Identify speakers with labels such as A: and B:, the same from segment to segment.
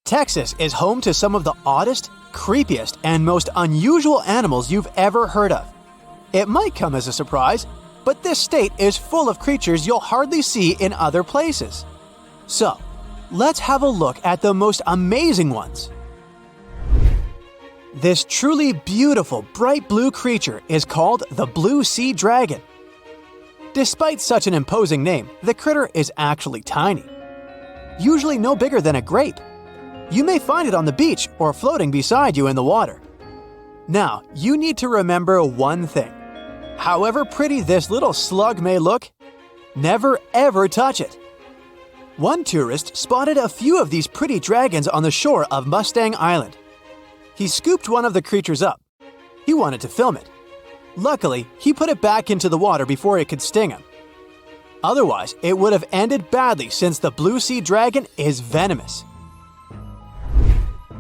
A: Texas is home to some of the oddest, creepiest, and most unusual animals you've ever heard of. It might come as a surprise, but this state is full of creatures you'll hardly see in other places. So, let's have a look at the most amazing ones. This truly beautiful bright blue creature is called the blue sea dragon. Despite such an imposing name, the critter is actually tiny. Usually no bigger than a grape. You may find it on the beach or floating beside you in the water. Now, you need to remember one thing. However pretty this little slug may look, never ever touch it. One tourist spotted a few of these pretty dragons on the shore of Mustang Island. He scooped one of the creatures up. He wanted to film it. Luckily, he put it back into the water before it could sting him. Otherwise, it would have ended badly since the blue sea dragon is venomous.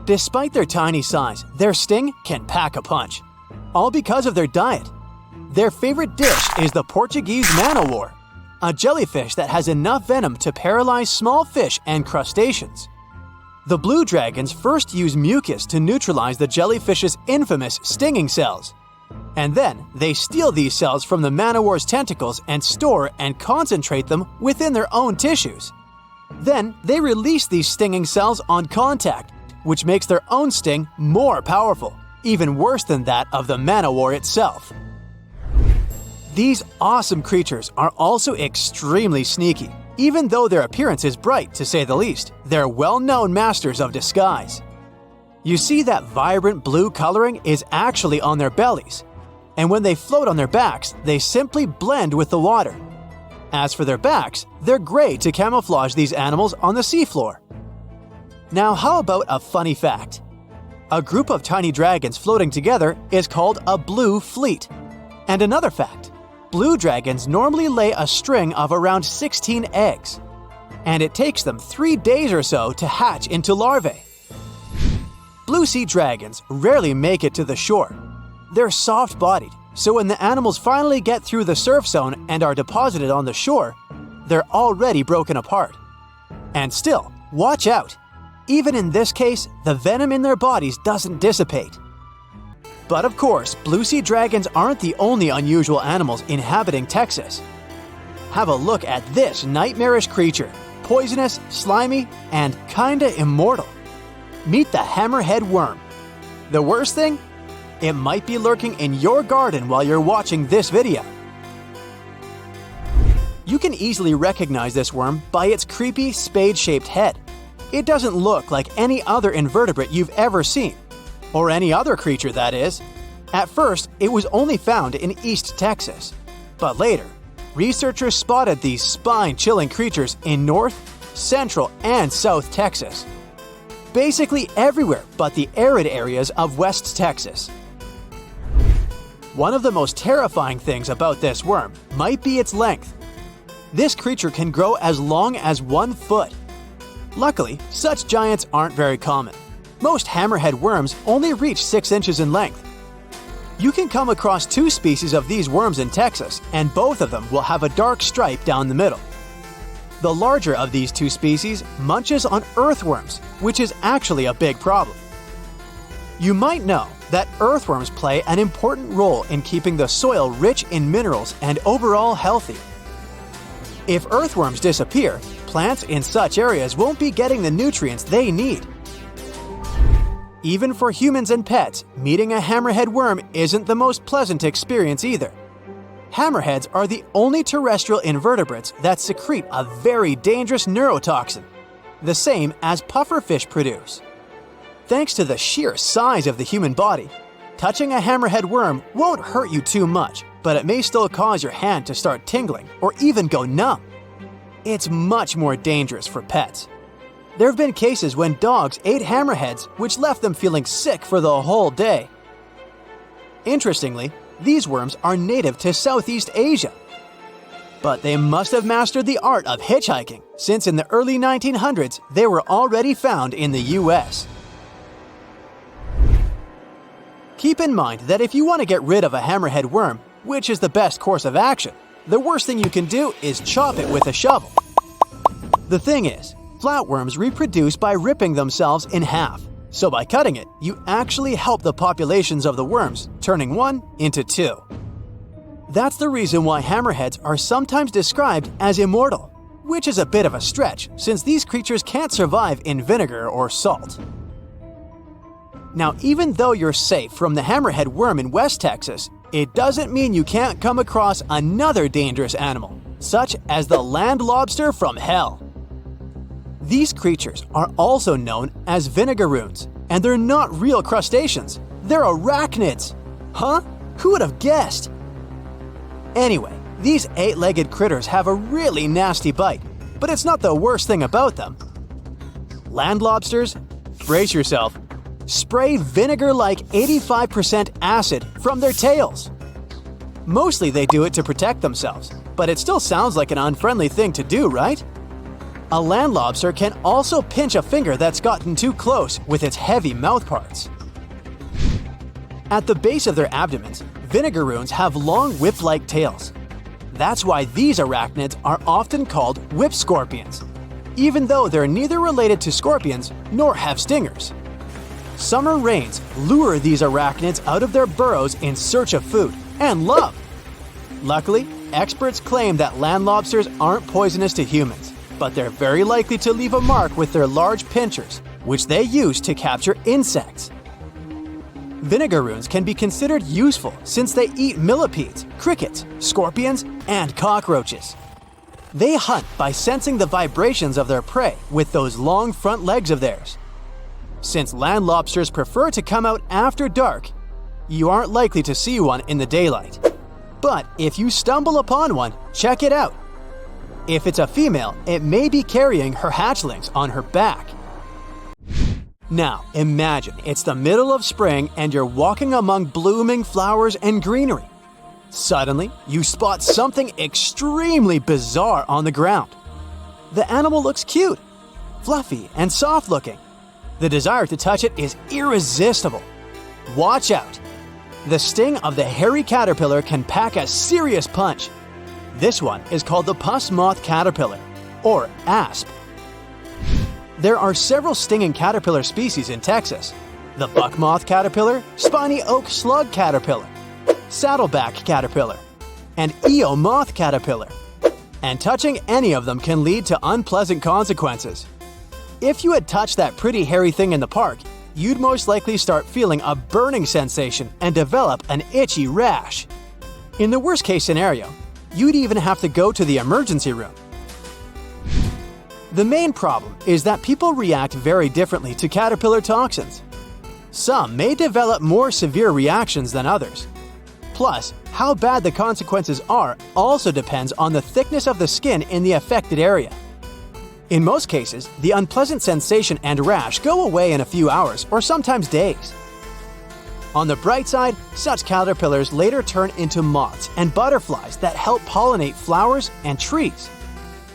A: Despite their tiny size, their sting can pack a punch. All because of their diet. Their favorite dish is the Portuguese man-o-war, a jellyfish that has enough venom to paralyze small fish and crustaceans. The blue dragons first use mucus to neutralize the jellyfish's infamous stinging cells. And then they steal these cells from the man-o-war's tentacles and store and concentrate them within their own tissues. Then they release these stinging cells on contact, which makes their own sting more powerful, even worse than that of the man-o-war itself. These awesome creatures are also extremely sneaky. Even though their appearance is bright, to say the least, they're well-known masters of disguise. You see that vibrant blue coloring is actually on their bellies, and when they float on their backs, they simply blend with the water. As for their backs, they're gray to camouflage these animals on the seafloor. Now, how about a funny fact? A group of tiny dragons floating together is called a blue fleet. And another fact, blue dragons normally lay a string of around 16 eggs, and it takes them 3 days or so to hatch into larvae. Blue sea dragons rarely make it to the shore. They're soft-bodied, so when the animals finally get through the surf zone and are deposited on the shore, they're already broken apart. And still, watch out! Even in this case, the venom in their bodies doesn't dissipate. But of course, blue sea dragons aren't the only unusual animals inhabiting Texas. Have a look at this nightmarish creature, poisonous, slimy, and kinda immortal. Meet the hammerhead worm. The worst thing? It might be lurking in your garden while you're watching this video. You can easily recognize this worm by its creepy spade-shaped head. It doesn't look like any other invertebrate you've ever seen. Or any other creature, that is. At first, it was only found in East Texas. But later, researchers spotted these spine-chilling creatures in North, Central, and South Texas. Basically everywhere but the arid areas of West Texas. One of the most terrifying things about this worm might be its length. This creature can grow as long as 1 foot. Luckily, such giants aren't very common. Most hammerhead worms only reach 6 inches in length. You can come across 2 species of these worms in Texas, and both of them will have a dark stripe down the middle. The larger of these 2 species munches on earthworms, which is actually a big problem. You might know that earthworms play an important role in keeping the soil rich in minerals and overall healthy. If earthworms disappear, plants in such areas won't be getting the nutrients they need. Even for humans and pets, meeting a hammerhead worm isn't the most pleasant experience either. Hammerheads are the only terrestrial invertebrates that secrete a very dangerous neurotoxin, the same as pufferfish produce. Thanks to the sheer size of the human body, touching a hammerhead worm won't hurt you too much, but it may still cause your hand to start tingling or even go numb. It's much more dangerous for pets. There have been cases when dogs ate hammerheads, which left them feeling sick for the whole day. Interestingly, these worms are native to Southeast Asia. But they must have mastered the art of hitchhiking, since in the early 1900s they were already found in the US. Keep in mind that if you want to get rid of a hammerhead worm, which is the best course of action, the worst thing you can do is chop it with a shovel. The thing is, Flatworms reproduce by ripping themselves in half. So by cutting it, you actually help the populations of the worms, turning one into two. That's the reason why hammerheads are sometimes described as immortal, which is a bit of a stretch since these creatures can't survive in vinegar or salt. Now, even though you're safe from the hammerhead worm in West Texas, it doesn't mean you can't come across another dangerous animal, such as the land lobster from hell. These creatures are also known as vinegaroons, and they're not real crustaceans, they're arachnids. Huh? Who would have guessed? Anyway, these 8-legged critters have a really nasty bite, but it's not the worst thing about them. Land lobsters, brace yourself, spray vinegar-like 85% acid from their tails. Mostly they do it to protect themselves, but it still sounds like an unfriendly thing to do, right? A land lobster can also pinch a finger that's gotten too close with its heavy mouth parts. At the base of their abdomens, vinegaroons have long whip-like tails. That's why these arachnids are often called whip scorpions, even though they're neither related to scorpions nor have stingers. Summer rains lure these arachnids out of their burrows in search of food and love. Luckily, experts claim that land lobsters aren't poisonous to humans, but they're very likely to leave a mark with their large pinchers, which they use to capture insects. Vinegaroons can be considered useful since they eat millipedes, crickets, scorpions, and cockroaches. They hunt by sensing the vibrations of their prey with those long front legs of theirs. Since land lobsters prefer to come out after dark, you aren't likely to see one in the daylight. But if you stumble upon one, check it out. If it's a female, it may be carrying her hatchlings on her back. Now, imagine it's the middle of spring and you're walking among blooming flowers and greenery. Suddenly, you spot something extremely bizarre on the ground. The animal looks cute, fluffy, and soft-looking. The desire to touch it is irresistible. Watch out! The sting of the hairy caterpillar can pack a serious punch. This one is called the puss moth caterpillar, or asp. There are several stinging caterpillar species in Texas: the buck moth caterpillar, spiny oak slug caterpillar, saddleback caterpillar, and eo moth caterpillar. And touching any of them can lead to unpleasant consequences. If you had touched that pretty hairy thing in the park, you'd most likely start feeling a burning sensation and develop an itchy rash. In the worst case scenario, you'd even have to go to the emergency room. The main problem is that people react very differently to caterpillar toxins. Some may develop more severe reactions than others. Plus, how bad the consequences are also depends on the thickness of the skin in the affected area. In most cases, the unpleasant sensation and rash go away in a few hours or sometimes days. On the bright side, such caterpillars later turn into moths and butterflies that help pollinate flowers and trees.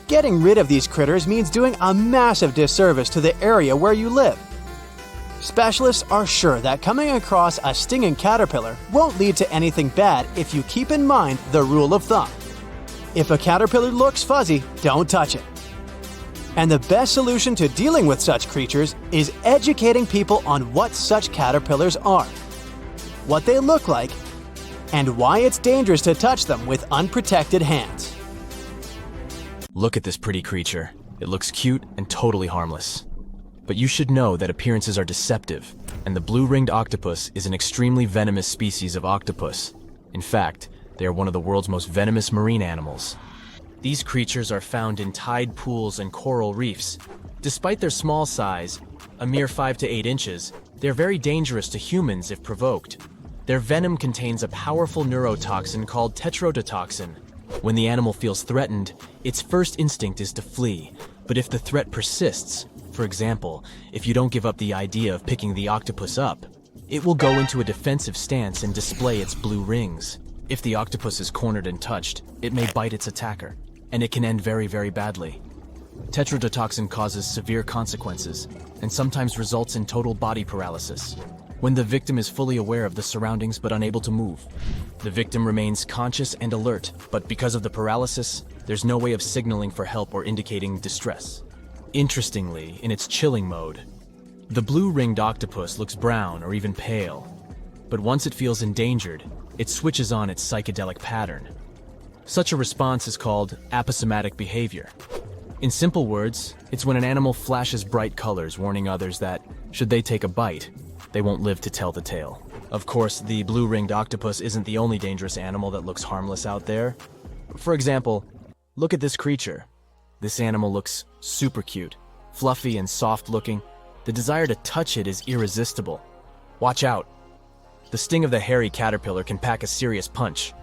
A: Getting rid of these critters means doing a massive disservice to the area where you live. Specialists are sure that coming across a stinging caterpillar won't lead to anything bad if you keep in mind the rule of thumb. If a caterpillar looks fuzzy, don't touch it. And the best solution to dealing with such creatures is educating people on what such caterpillars are, what they look like, and why it's dangerous to touch them with unprotected hands.
B: Look at this pretty creature. It looks cute and totally harmless. But you should know that appearances are deceptive, and the blue-ringed octopus is an extremely venomous species of octopus. In fact, they are one of the world's most venomous marine animals. These creatures are found in tide pools and coral reefs. Despite their small size, a mere 5 to 8 inches, they're very dangerous to humans if provoked. Their venom contains a powerful neurotoxin called tetrodotoxin. When the animal feels threatened, its first instinct is to flee. But if the threat persists, for example, if you don't give up the idea of picking the octopus up, it will go into a defensive stance and display its blue rings. If the octopus is cornered and touched, it may bite its attacker, and it can end very, very badly. Tetrodotoxin causes severe consequences, and sometimes results in total body paralysis. When the victim is fully aware of the surroundings but unable to move, the victim remains conscious and alert, but because of the paralysis, there's no way of signaling for help or indicating distress. Interestingly, in its chilling mode, the blue-ringed octopus looks brown or even pale, but once it feels endangered, it switches on its psychedelic pattern. Such a response is called aposematic behavior. In simple words, it's when an animal flashes bright colors, warning others that, should they take a bite, they won't live to tell the tale. Of course, the blue-ringed octopus isn't the only dangerous animal that looks harmless out there. For example, look at this creature. This animal looks super cute, fluffy and soft-looking. The desire to touch it is irresistible. Watch out. The sting of the hairy caterpillar can pack a serious punch.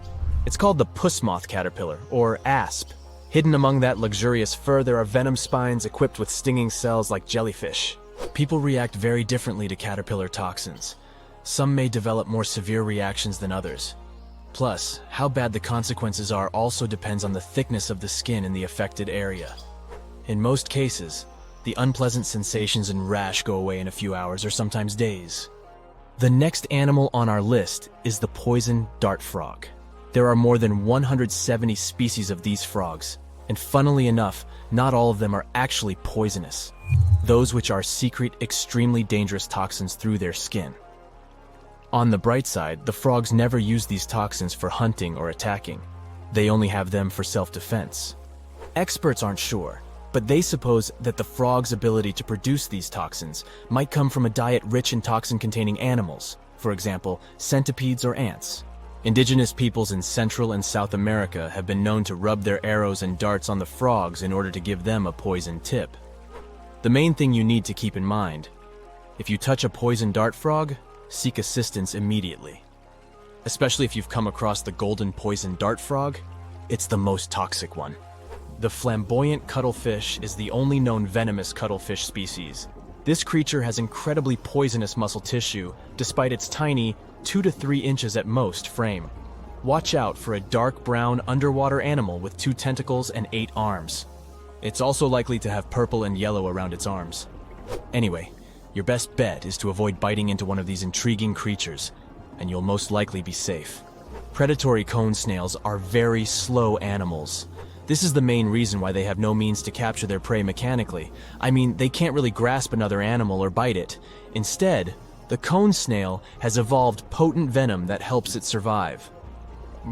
B: It's called the puss moth caterpillar, or asp. Hidden among that luxurious fur, there are venom spines equipped with stinging cells like jellyfish. People react very differently to caterpillar toxins. Some may develop more severe reactions than others. Plus, how bad the consequences are also depends on the thickness of the skin in the affected area. In most cases, the unpleasant sensations and rash go away in a few hours or sometimes days. The next animal on our list is the poison dart frog. There are more than 170 species of these frogs, and funnily enough, not all of them are actually poisonous. Those which are secret extremely dangerous toxins through their skin. On the bright side, the frogs never use these toxins for hunting or attacking. They only have them for self-defense. Experts aren't sure, but they suppose that the frog's ability to produce these toxins might come from a diet rich in toxin-containing animals, for example, centipedes or ants. Indigenous peoples in Central and South America have been known to rub their arrows and darts on the frogs in order to give them a poison tip. The main thing you need to keep in mind: if you touch a poison dart frog, seek assistance immediately. Especially if you've come across the golden poison dart frog, it's the most toxic one. The flamboyant cuttlefish is the only known venomous cuttlefish species. This creature has incredibly poisonous muscle tissue, despite its tiny, 2 to 3 inches at most, frame. Watch out for a dark brown underwater animal with 2 tentacles and 8 arms. It's also likely to have purple and yellow around its arms. Anyway, your best bet is to avoid biting into one of these intriguing creatures, and you'll most likely be safe. Predatory cone snails are very slow animals. This is the main reason why they have no means to capture their prey mechanically. I mean, they can't really grasp another animal or bite it. Instead, the cone snail has evolved potent venom that helps it survive.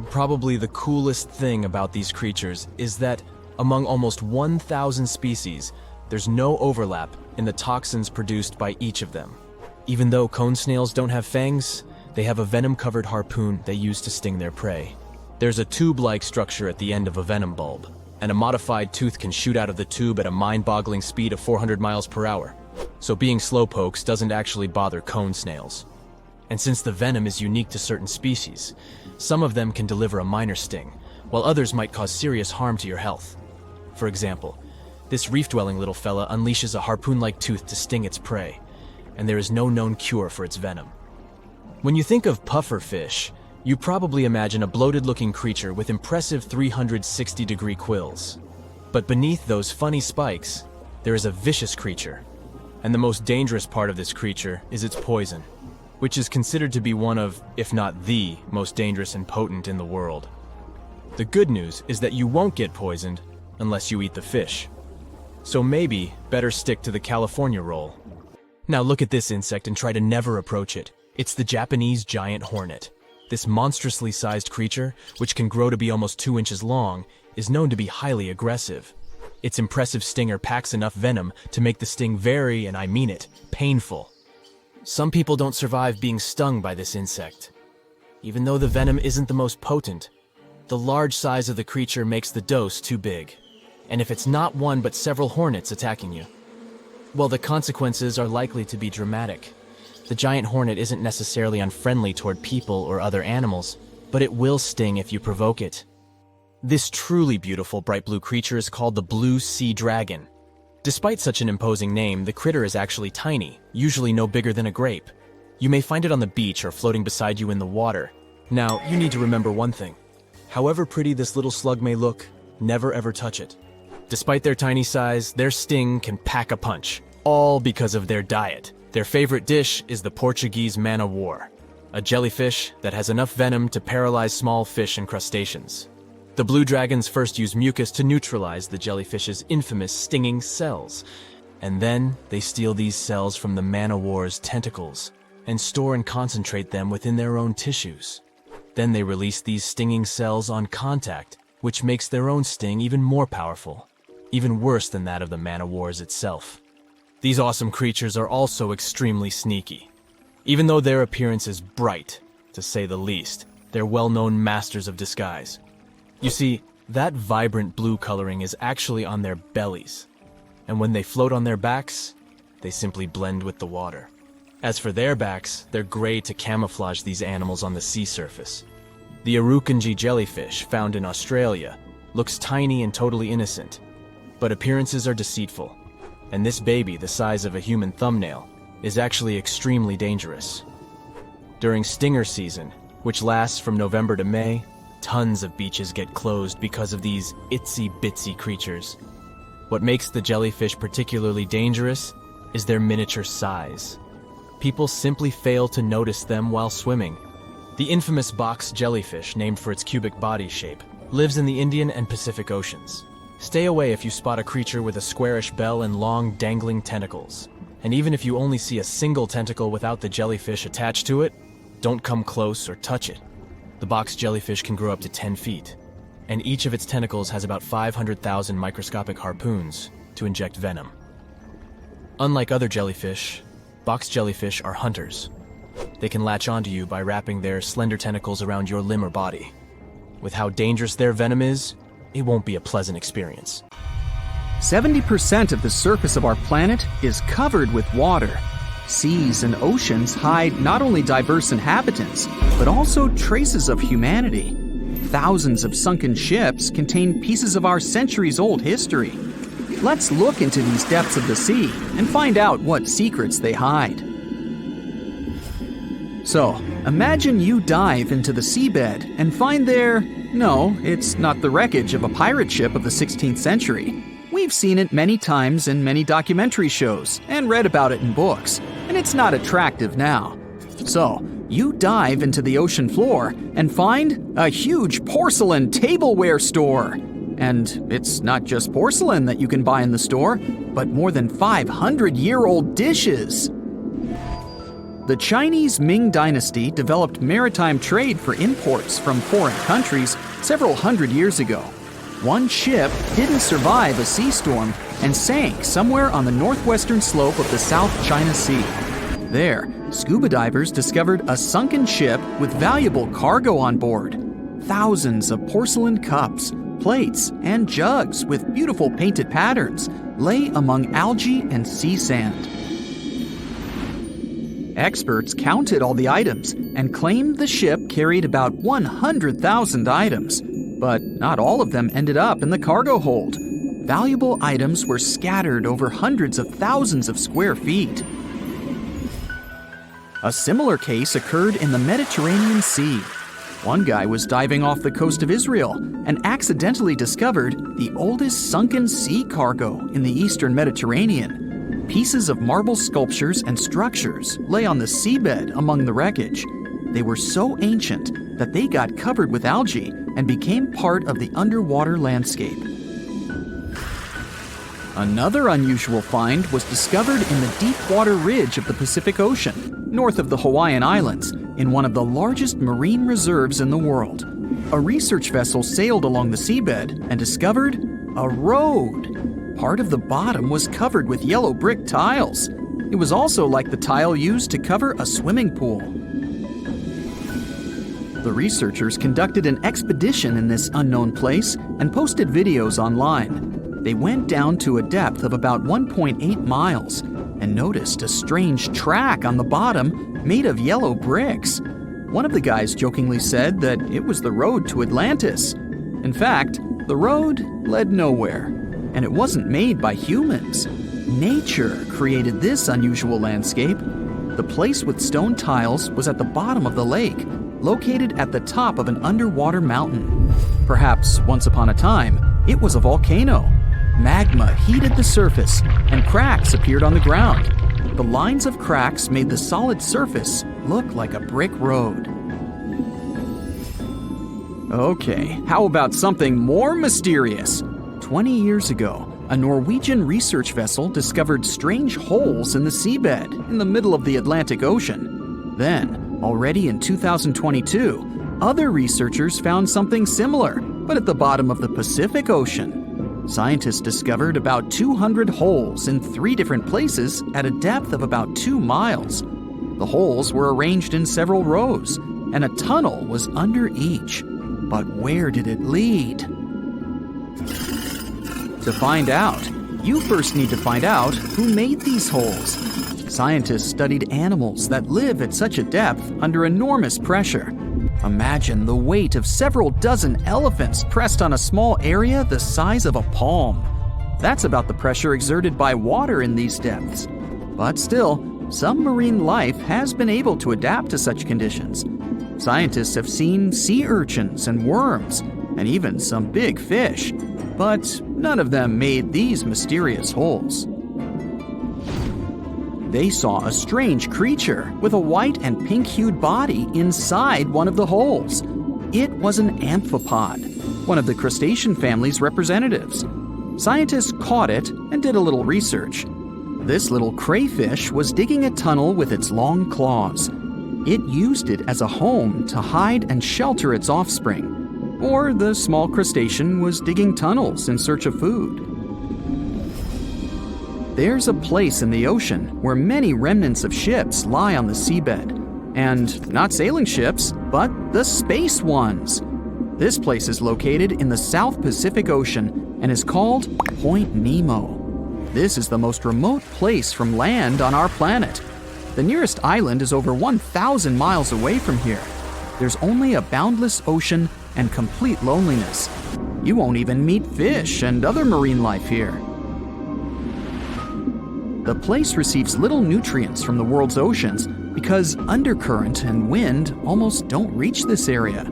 B: Probably the coolest thing about these creatures is that among almost 1,000 species, there's no overlap in the toxins produced by each of them. Even though cone snails don't have fangs, they have a venom-covered harpoon they use to sting their prey. There's a tube-like structure at the end of a venom bulb, and a modified tooth can shoot out of the tube at a mind-boggling speed of 400 miles per hour. So being slowpokes doesn't actually bother cone snails. And since the venom is unique to certain species, some of them can deliver a minor sting, while others might cause serious harm to your health. For example, this reef-dwelling little fella unleashes a harpoon-like tooth to sting its prey, and there is no known cure for its venom. When you think of pufferfish, you probably imagine a bloated-looking creature with impressive 360-degree quills. But beneath those funny spikes, there is a vicious creature. And the most dangerous part of this creature is its poison, which is considered to be one of, if not the, most dangerous and potent in the world. The good news is that you won't get poisoned unless you eat the fish. So maybe better stick to the California roll. Now look at this insect and try to never approach it. It's the Japanese giant hornet. This monstrously sized creature, which can grow to be almost 2 inches long, is known to be highly aggressive. Its impressive stinger packs enough venom to make the sting very, and I mean it, painful. Some people don't survive being stung by this insect. Even though the venom isn't the most potent, the large size of the creature makes the dose too big. And if it's not one but several hornets attacking you, well, the consequences are likely to be dramatic. The giant hornet isn't necessarily unfriendly toward people or other animals, but it will sting if you provoke it. This truly beautiful bright blue creature is called the blue sea dragon. Despite such an imposing name, the critter is actually tiny, usually no bigger than a grape. You may find it on the beach or floating beside you in the water. Now, you need to remember one thing. However pretty this little slug may look, never ever touch it. Despite their tiny size, their sting can pack a punch, all because of their diet. Their favorite dish is the Portuguese man-o'-war, a jellyfish that has enough venom to paralyze small fish and crustaceans. The blue dragons first use mucus to neutralize the jellyfish's infamous stinging cells, And then they steal these cells from the man-o-war's tentacles and store and concentrate them within their own tissues. Then they release these stinging cells on contact, which makes their own sting even more powerful, even worse than that of the man-o-war's itself. These awesome creatures are also extremely sneaky. Even though their appearance is bright, to say the least, they're well-known masters of disguise. You see, that vibrant blue coloring is actually on their bellies, and when they float on their backs, they simply blend with the water. As for their backs, they're gray to camouflage these animals on the sea surface. The arachnids jellyfish, found in Australia, looks tiny and totally innocent, but appearances are deceitful, and this baby, the size of a human thumbnail, is actually extremely dangerous. During stinger season, which lasts from November to May, tons of beaches get closed because of these itsy-bitsy creatures. What makes the jellyfish particularly dangerous is their miniature size. People simply fail to notice them while swimming. The infamous box jellyfish, named for its cubic body shape, lives in the Indian and Pacific Oceans. Stay away if you spot a creature with a squarish bell and long, dangling tentacles. And even if you only see a single tentacle without the jellyfish attached to it, don't come close or touch it. The box jellyfish can grow up to 10 feet, and each of its tentacles has about 500,000 microscopic harpoons to inject venom. Unlike other jellyfish, box jellyfish are hunters. They can latch onto you by wrapping their slender tentacles around your limb or body. With how dangerous their venom is, it won't be a pleasant experience.
C: 70% of the surface of our planet is covered with water. Seas and oceans hide not only diverse inhabitants, but also traces of humanity. Thousands of sunken ships contain pieces of our centuries-old history. Let's look into these depths of the sea and find out what secrets they hide. So, imagine you dive into the seabed and find there, no, it's not the wreckage of a pirate ship of the 16th century. We've seen it many times in many documentary shows and read about it in books, and it's not attractive now. So, you dive into the ocean floor and find a huge porcelain tableware store. And it's not just porcelain that you can buy in the store, but more than 500-year-old dishes. The Chinese Ming Dynasty developed maritime trade for imports from foreign countries several hundred years ago. One ship didn't survive a sea storm and sank somewhere on the northwestern slope of the South China Sea. There, scuba divers discovered a sunken ship with valuable cargo on board. Thousands of porcelain cups, plates, and jugs with beautiful painted patterns lay among algae and sea sand. Experts counted all the items and claimed the ship carried about 100,000 items. But not all of them ended up in the cargo hold. Valuable items were scattered over hundreds of thousands of square feet. A similar case occurred in the Mediterranean Sea. One guy was diving off the coast of Israel and accidentally discovered the oldest sunken sea cargo in the eastern Mediterranean. Pieces of marble sculptures and structures lay on the seabed among the wreckage. They were so ancient that they got covered with algae and became part of the underwater landscape. Another unusual find was discovered in the deep water ridge of the Pacific Ocean, north of the Hawaiian Islands, in one of the largest marine reserves in the world. A research vessel sailed along the seabed and discovered a road. Part of the bottom was covered with yellow brick tiles. It was also like the tile used to cover a swimming pool. The researchers conducted an expedition in this unknown place and posted videos online. They went down to a depth of about 1.8 miles and noticed a strange track on the bottom made of yellow bricks. One of the guys jokingly said that it was the road to Atlantis. In fact, the road led nowhere, and it wasn't made by humans. Nature created this unusual landscape. The place with stone tiles was at the bottom of the lake, located at the top of an underwater mountain. Perhaps once upon a time, it was a volcano. Magma heated the surface, and cracks appeared on the ground. The lines of cracks made the solid surface look like a brick road. Okay, how about something more mysterious? 20 years ago, a Norwegian research vessel discovered strange holes in the seabed in the middle of the Atlantic Ocean. Then, already in 2022, other researchers found something similar, but at the bottom of the Pacific Ocean. Scientists discovered about 200 holes in 3 different places at a depth of about 2 miles. The holes were arranged in several rows, and a tunnel was under each. But where did it lead? To find out, you first need to find out who made these holes. Scientists studied animals that live at such a depth under enormous pressure. Imagine the weight of several dozen elephants pressed on a small area the size of a palm. That's about the pressure exerted by water in these depths. But still, some marine life has been able to adapt to such conditions. Scientists have seen sea urchins and worms, and even some big fish, but none of them made these mysterious holes. They saw a strange creature with a white and pink-hued body inside one of the holes. It was an amphipod, one of the crustacean family's representatives. Scientists caught it and did a little research. This little crayfish was digging a tunnel with its long claws. It used it as a home to hide and shelter its offspring. Or the small crustacean was digging tunnels in search of food. There's a place in the ocean where many remnants of ships lie on the seabed. And not sailing ships, but the space ones. This place is located in the South Pacific Ocean and is called Point Nemo. This is the most remote place from land on our planet. The nearest island is over 1,000 miles away from here. There's only a boundless ocean and complete loneliness. You won't even meet fish and other marine life here. The place receives little nutrients from the world's oceans because undercurrent and wind almost don't reach this area.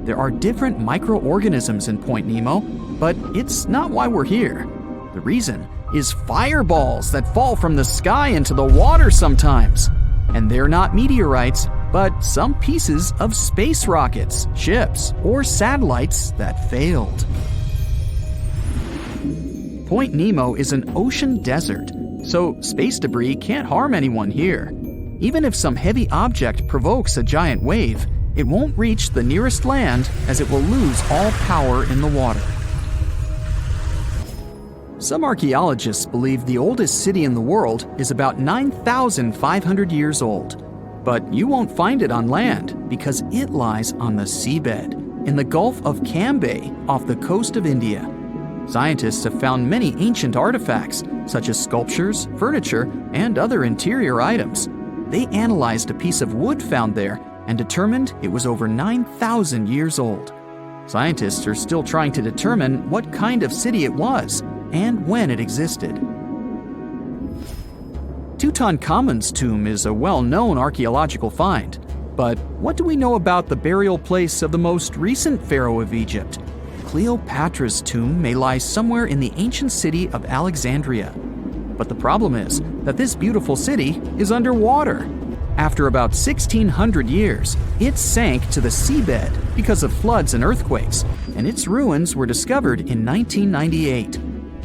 C: There are different microorganisms in Point Nemo, but it's not why we're here. The reason is fireballs that fall from the sky into the water sometimes. And they're not meteorites, but some pieces of space rockets, ships, or satellites that failed. Point Nemo is an ocean desert, so space debris can't harm anyone here. Even if some heavy object provokes a giant wave, it won't reach the nearest land as it will lose all power in the water. Some archaeologists believe the oldest city in the world is about 9,500 years old. But you won't find it on land because it lies on the seabed in the Gulf of Cambay off the coast of India. Scientists have found many ancient artifacts, such as sculptures, furniture, and other interior items. They analyzed a piece of wood found there and determined it was over 9,000 years old. Scientists are still trying to determine what kind of city it was and when it existed. Tutankhamun's tomb is a well-known archaeological find. But what do we know about the burial place of the most recent pharaoh of Egypt? Cleopatra's tomb may lie somewhere in the ancient city of Alexandria. But the problem is that this beautiful city is underwater. After about 1,600 years, it sank to the seabed because of floods and earthquakes, and its ruins were discovered in 1998.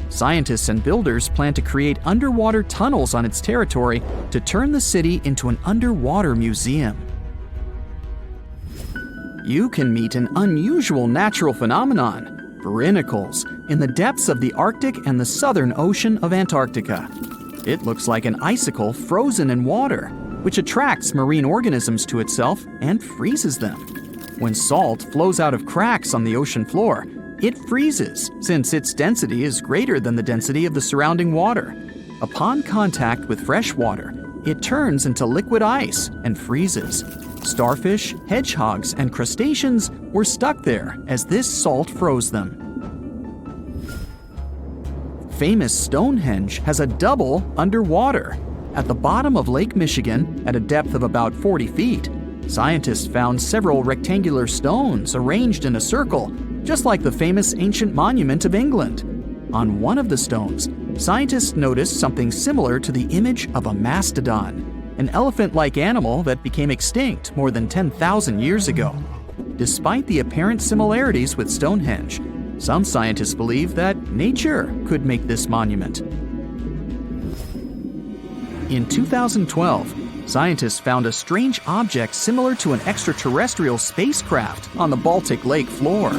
C: Scientists and builders plan to create underwater tunnels on its territory to turn the city into an underwater museum. You can meet an unusual natural phenomenon, brinicles, in the depths of the Arctic and the southern ocean of Antarctica. It looks like an icicle frozen in water, which attracts marine organisms to itself and freezes them. When salt flows out of cracks on the ocean floor, it freezes since its density is greater than the density of the surrounding water. Upon contact with fresh water, it turns into liquid ice and freezes. Starfish, hedgehogs, and crustaceans were stuck there as this salt froze them. Famous Stonehenge has a double underwater. At the bottom of Lake Michigan, at a depth of about 40 feet, scientists found several rectangular stones arranged in a circle, just like the famous ancient monument of England. On one of the stones, scientists noticed something similar to the image of a mastodon, an elephant-like animal that became extinct more than 10,000 years ago. Despite the apparent similarities with Stonehenge, Some scientists believe that nature could make this monument. In 2012, scientists found a strange object similar to an extraterrestrial spacecraft on the Baltic Lake floor.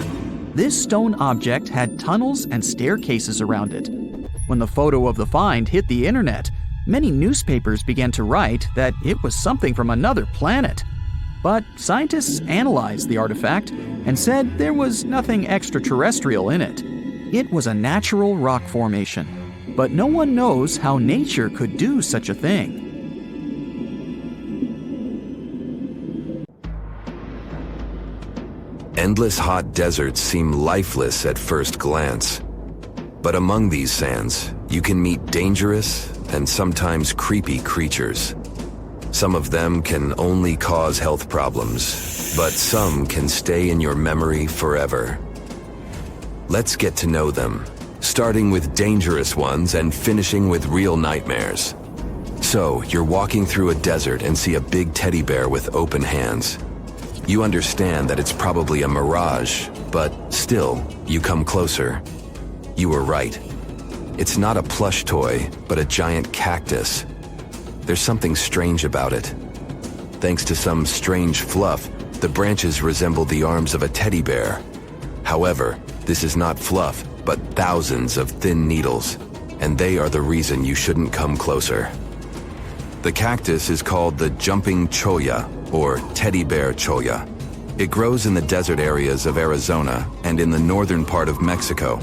C: This stone object had tunnels and staircases around it. When the photo of the find hit the internet, many newspapers began to write that it was something from another planet. But scientists analyzed the artifact and said there was nothing extraterrestrial in it. It was a natural rock formation, but no one knows how nature could do such a thing.
D: Endless hot deserts seem lifeless at first glance. But among these sands, you can meet dangerous and sometimes creepy creatures. Some of them can only cause health problems, but some can stay in your memory forever. Let's get to know them, starting with dangerous ones and finishing with real nightmares. So, you're walking through a desert and see a big teddy bear with open hands. You understand that it's probably a mirage, but still, you come closer. You were right. It's not a plush toy, but a giant cactus. There's something strange about it. Thanks to some strange fluff, the branches resemble the arms of a teddy bear. However, this is not fluff, but thousands of thin needles, and they are the reason you shouldn't come closer. The cactus is called the jumping cholla, or teddy bear cholla. It grows in the desert areas of Arizona and in the northern part of Mexico.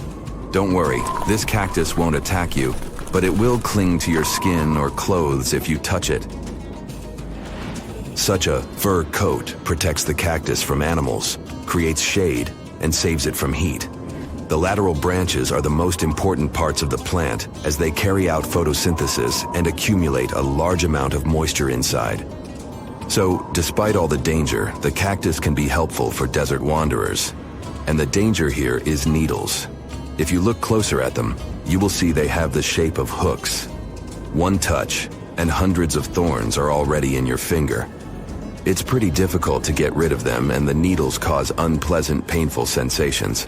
D: Don't worry, this cactus won't attack you, but it will cling to your skin or clothes if you touch it. Such a fur coat protects the cactus from animals, creates shade, and saves it from heat. The lateral branches are the most important parts of the plant as they carry out photosynthesis and accumulate a large amount of moisture inside. So, despite all the danger, the cactus can be helpful for desert wanderers. And the danger here is needles. If you look closer at them, you will see they have the shape of hooks. One touch, and hundreds of thorns are already in your finger. It's pretty difficult to get rid of them, and the needles cause unpleasant, painful sensations.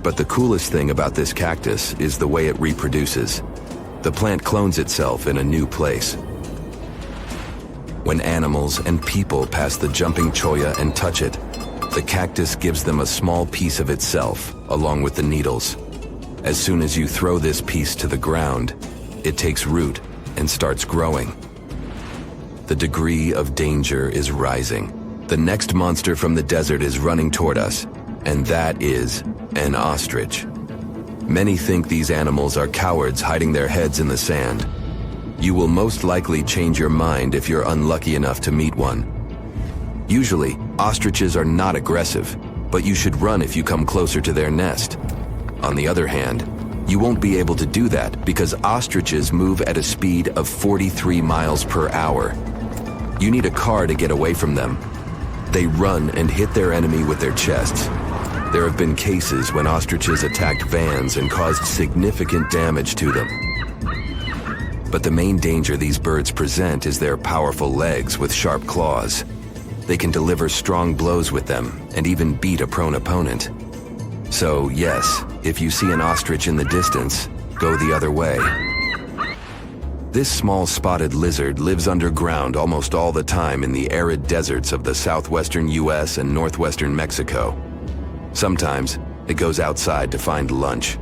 D: But the coolest thing about this cactus is the way it reproduces. The plant clones itself in a new place. When animals and people pass the jumping cholla and touch it, the cactus gives them a small piece of itself, along with the needles. As soon as you throw this piece to the ground, it takes root and starts growing. The degree of danger is rising. The next monster from the desert is running toward us, and that is an ostrich. Many think these animals are cowards hiding their heads in the sand. You will most likely change your mind if you're unlucky enough to meet one. Usually, ostriches are not aggressive, but you should run if you come closer to their nest. On the other hand, you won't be able to do that because ostriches move at a speed of 43 miles per hour. You need a car to get away from them. They run and hit their enemy with their chests. There have been cases when ostriches attacked vans and caused significant damage to them. But the main danger these birds present is their powerful legs with sharp claws. They can deliver strong blows with them and even beat a prone opponent. So yes, if you see an ostrich in the distance, go the other way. This small spotted lizard lives underground almost all the time in the arid deserts of the southwestern US and northwestern Mexico. Sometimes it goes outside to find lunch.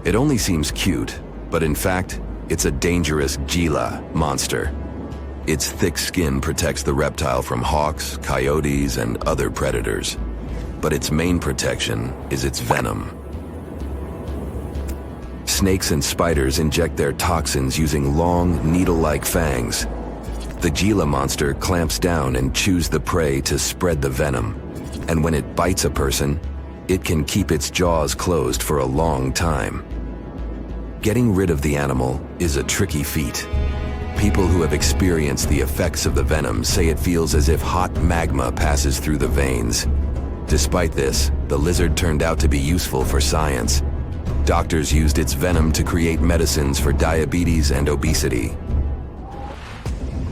D: It only seems cute, but in fact, it's a dangerous Gila monster. Its thick skin protects the reptile from hawks, coyotes, and other predators. But its main protection is its venom. Snakes and spiders inject their toxins using long, needle-like fangs. The Gila monster clamps down and chews the prey to spread the venom. And when it bites a person, it can keep its jaws closed for a long time. Getting rid of the animal is a tricky feat. People who have experienced the effects of the venom say it feels as if hot magma passes through the veins. Despite this, the lizard turned out to be useful for science. Doctors used its venom to create medicines for diabetes and obesity.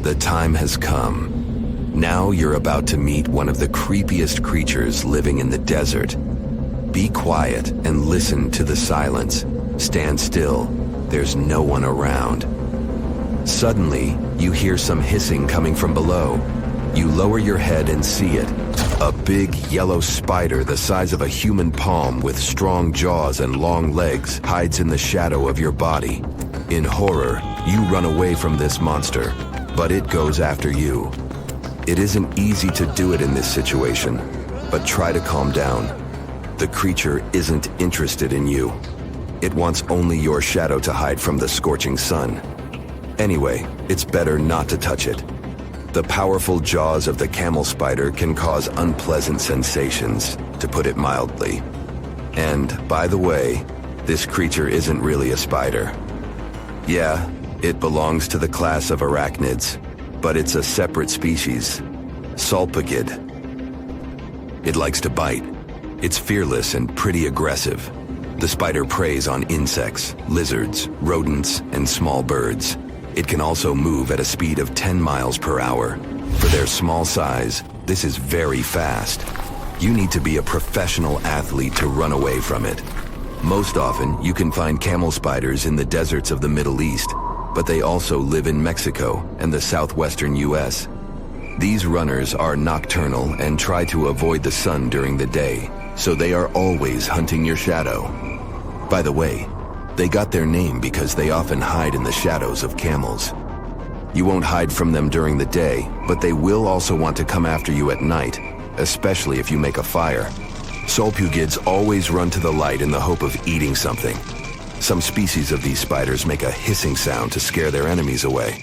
D: The time has come. Now you're about to meet one of the creepiest creatures living in the desert. Be quiet and listen to the silence. Stand still. There's no one around. Suddenly, you hear some hissing coming from below. You lower your head and see it. A big yellow spider the size of a human palm with strong jaws and long legs hides in the shadow of your body. In horror, you run away from this monster, but it goes after you. It isn't easy to do it in this situation, but try to calm down. The creature isn't interested in you. It wants only your shadow to hide from the scorching sun. Anyway, it's better not to touch it. The powerful jaws of the camel spider can cause unpleasant sensations, to put it mildly. And, by the way, this creature isn't really a spider. Yeah, it belongs to the class of arachnids, but it's a separate species, sulpagid. It likes to bite. It's fearless and pretty aggressive. The spider preys on insects, lizards, rodents, and small birds. It can also move at a speed of 10 miles per hour. For their small size, this is very fast. You need to be a professional athlete to run away from it. Most often, you can find camel spiders in the deserts of the Middle East, but they also live in Mexico and the southwestern US. These runners are nocturnal and try to avoid the sun during the day, so they are always hunting your shadow. By the way, they got their name because they often hide in the shadows of camels. You won't hide from them during the day, but they will also want to come after you at night, especially if you make a fire. Sulpagids always run to the light in the hope of eating something. Some species of these spiders make a hissing sound to scare their enemies away.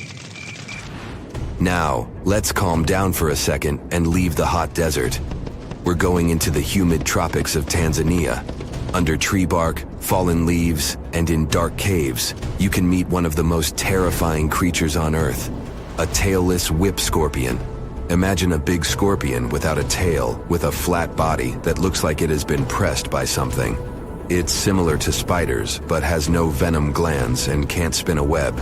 D: Now, let's calm down for a second and leave the hot desert. We're going into the humid tropics of Tanzania. Under tree bark, fallen leaves, and in dark caves, you can meet one of the most terrifying creatures on Earth, a tailless whip scorpion. Imagine a big scorpion without a tail, with a flat body that looks like it has been pressed by something. It's similar to spiders, but has no venom glands and can't spin a web.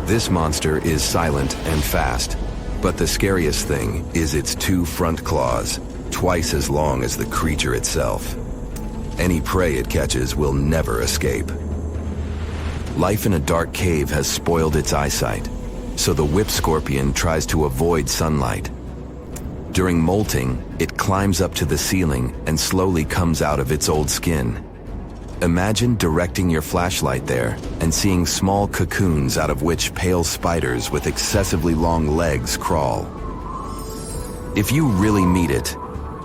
D: This monster is silent and fast, but the scariest thing is its 2 front claws, twice as long as the creature itself. Any prey it catches will never escape. Life in a dark cave has spoiled its eyesight, so the whip scorpion tries to avoid sunlight. During molting, it climbs up to the ceiling and slowly comes out of its old skin. Imagine directing your flashlight there and seeing small cocoons out of which pale spiders with excessively long legs crawl. If you really meet it,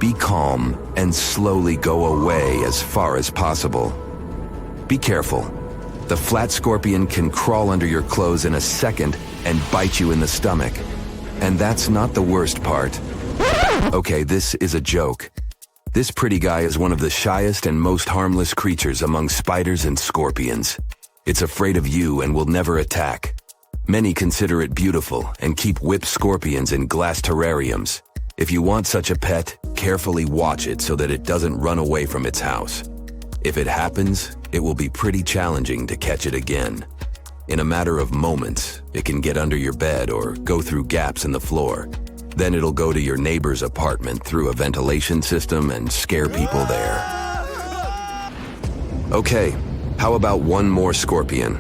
D: be calm and slowly go away as far as possible. Be careful. The flat scorpion can crawl under your clothes in a second and bite you in the stomach. And that's not the worst part. Okay, this is a joke. This pretty guy is one of the shyest and most harmless creatures among spiders and scorpions. It's afraid of you and will never attack. Many consider it beautiful and keep whip scorpions in glass terrariums. If you want such a pet, carefully watch it so that it doesn't run away from its house. If it happens, it will be pretty challenging to catch it again. In a matter of moments, it can get under your bed or go through gaps in the floor. Then it'll go to your neighbor's apartment through a ventilation system and scare people there. Okay, how about one more scorpion?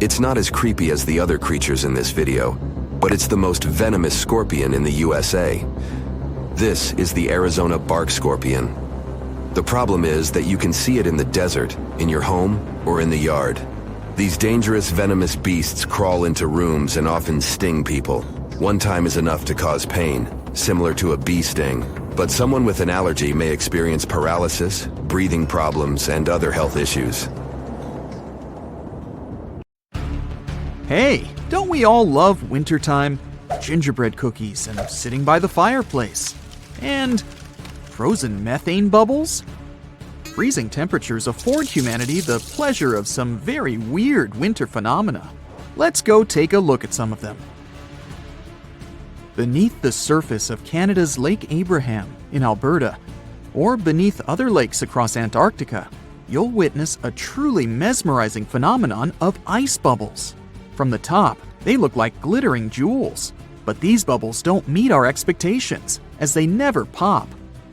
D: It's not as creepy as the other creatures in this video, but it's the most venomous scorpion in the USA. This is the Arizona bark scorpion. The problem is that you can see it in the desert, in your home, or in the yard. These dangerous venomous beasts crawl into rooms and often sting people. One time is enough to cause pain, similar to a bee sting, but someone with an allergy may experience paralysis, breathing problems, and other health issues.
C: Hey, don't we all love wintertime? Gingerbread cookies and sitting by the fireplace. And frozen methane bubbles? Freezing temperatures afford humanity the pleasure of some very weird winter phenomena. Let's go take a look at some of them. Beneath the surface of Canada's Lake Abraham in Alberta, or beneath other lakes across Antarctica, you'll witness a truly mesmerizing phenomenon of ice bubbles. From the top, they look like glittering jewels, but these bubbles don't meet our expectations, as they never pop.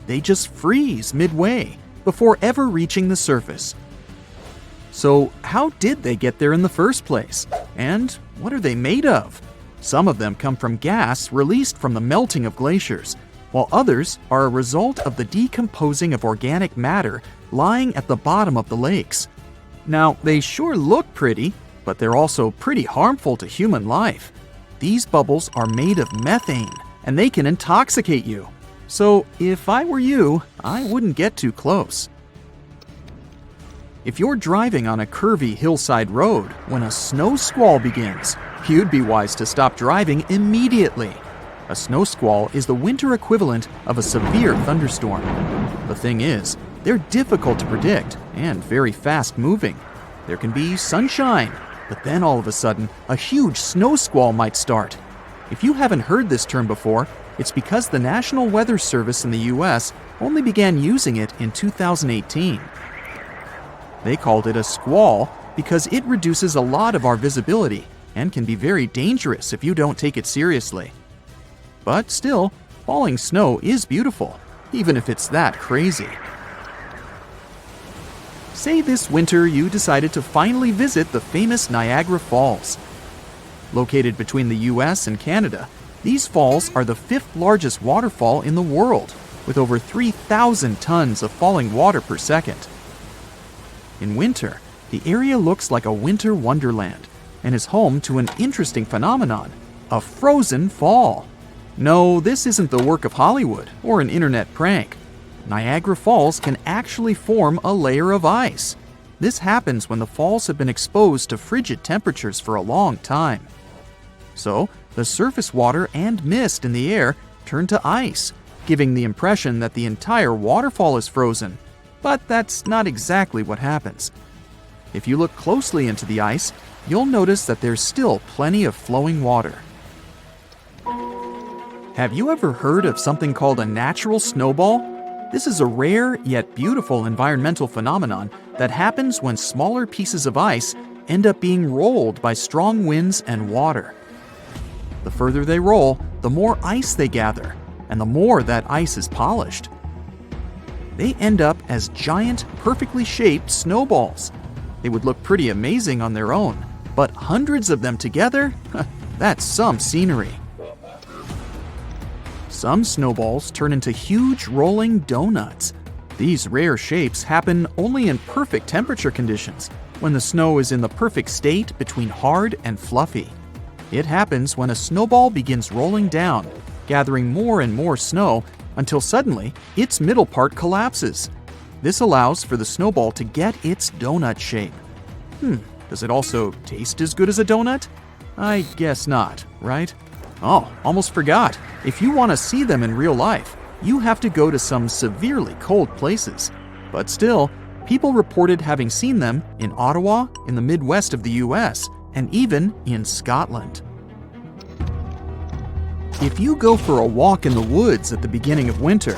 C: They just freeze midway, before ever reaching the surface. So, how did they get there in the first place? And what are they made of? Some of them come from gas released from the melting of glaciers, while others are a result of the decomposing of organic matter lying at the bottom of the lakes. Now, they sure look pretty, but they're also pretty harmful to human life. These bubbles are made of methane, and they can intoxicate you. So, if I were you, I wouldn't get too close. If you're driving on a curvy hillside road when a snow squall begins, you'd be wise to stop driving immediately. A snow squall is the winter equivalent of a severe thunderstorm. The thing is, they're difficult to predict and very fast-moving. There can be sunshine, but then all of a sudden, a huge snow squall might start. If you haven't heard this term before, it's because the National Weather Service in the US only began using it in 2018. They called it a squall because it reduces a lot of our visibility and can be very dangerous if you don't take it seriously. But still, falling snow is beautiful, even if it's that crazy. Say this winter you decided to finally visit the famous Niagara Falls. Located between the US and Canada, these falls are the 5th largest waterfall in the world, with over 3,000 tons of falling water per second. In winter, the area looks like a winter wonderland and is home to an interesting phenomenon, a frozen fall. No, this isn't the work of Hollywood or an internet prank. Niagara Falls can actually form a layer of ice. This happens when the falls have been exposed to frigid temperatures for a long time. So, the surface water and mist in the air turn to ice, giving the impression that the entire waterfall is frozen. But that's not exactly what happens. If you look closely into the ice, you'll notice that there's still plenty of flowing water. Have you ever heard of something called a natural snowball? This is a rare yet beautiful environmental phenomenon that happens when smaller pieces of ice end up being rolled by strong winds and water. The further they roll, the more ice they gather, and the more that ice is polished. They end up as giant, perfectly shaped snowballs. They would look pretty amazing on their own, but hundreds of them together? That's some scenery. Some snowballs turn into huge rolling donuts. These rare shapes happen only in perfect temperature conditions, when the snow is in the perfect state between hard and fluffy. It happens when a snowball begins rolling down, gathering more and more snow until suddenly its middle part collapses. This allows for the snowball to get its donut shape. Does it also taste as good as a donut? I guess not, right? Oh, almost forgot. If you want to see them in real life, you have to go to some severely cold places. But still, people reported having seen them in Ottawa, in the Midwest of the US, and even in Scotland. If you go for a walk in the woods at the beginning of winter,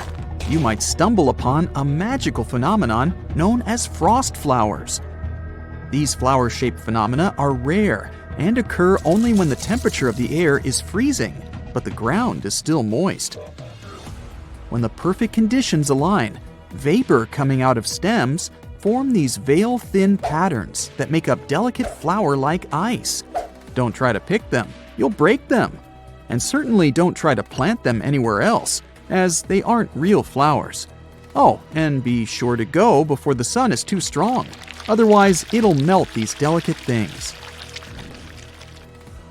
C: you might stumble upon a magical phenomenon known as frost flowers. These flower-shaped phenomena are rare and occur only when the temperature of the air is freezing, but the ground is still moist. When the perfect conditions align, vapor coming out of stems form these veil-thin patterns that make up delicate flower-like ice. Don't try to pick them, you'll break them. And certainly don't try to plant them anywhere else, as they aren't real flowers. Oh, and be sure to go before the sun is too strong. Otherwise, it'll melt these delicate things.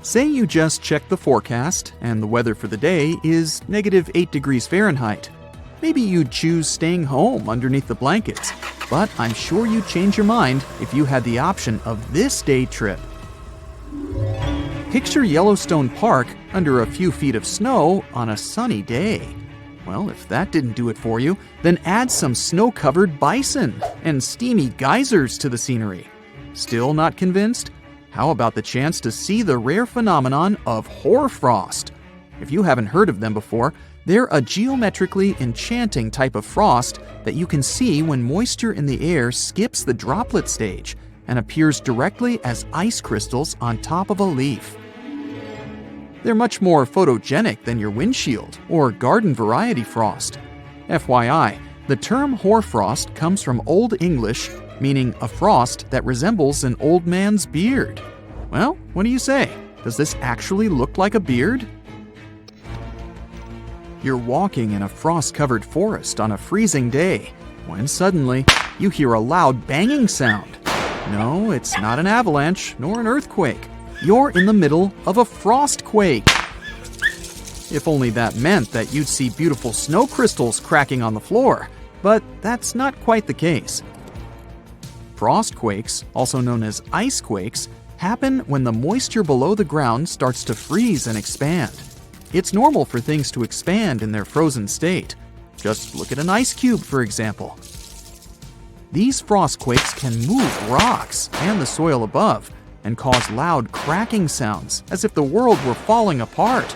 C: Say you just check the forecast and the weather for the day is -8 degrees Fahrenheit. Maybe you'd choose staying home underneath the blankets, but I'm sure you'd change your mind if you had the option of this day trip. Picture Yellowstone Park under a few feet of snow on a sunny day. Well, if that didn't do it for you, then add some snow-covered bison and steamy geysers to the scenery. Still not convinced? How about the chance to see the rare phenomenon of hoarfrost? If you haven't heard of them before, they're a geometrically enchanting type of frost that you can see when moisture in the air skips the droplet stage and appears directly as ice crystals on top of a leaf. They're much more photogenic than your windshield or garden variety frost. FYI, The term hoarfrost comes from Old English, meaning a frost that resembles an old man's beard. Well, what do you say? Does this actually look like a beard? You're walking in a frost-covered forest on a freezing day, when suddenly you hear a loud banging sound. No, it's not an avalanche nor an earthquake. You're in the middle of a frostquake. If only that meant that you'd see beautiful snow crystals cracking on the floor, but that's not quite the case. Frostquakes, also known as ice quakes, happen when the moisture below the ground starts to freeze and expand. It's normal for things to expand in their frozen state. Just look at an ice cube, for example. These frostquakes can move rocks and the soil above and cause loud cracking sounds as if the world were falling apart.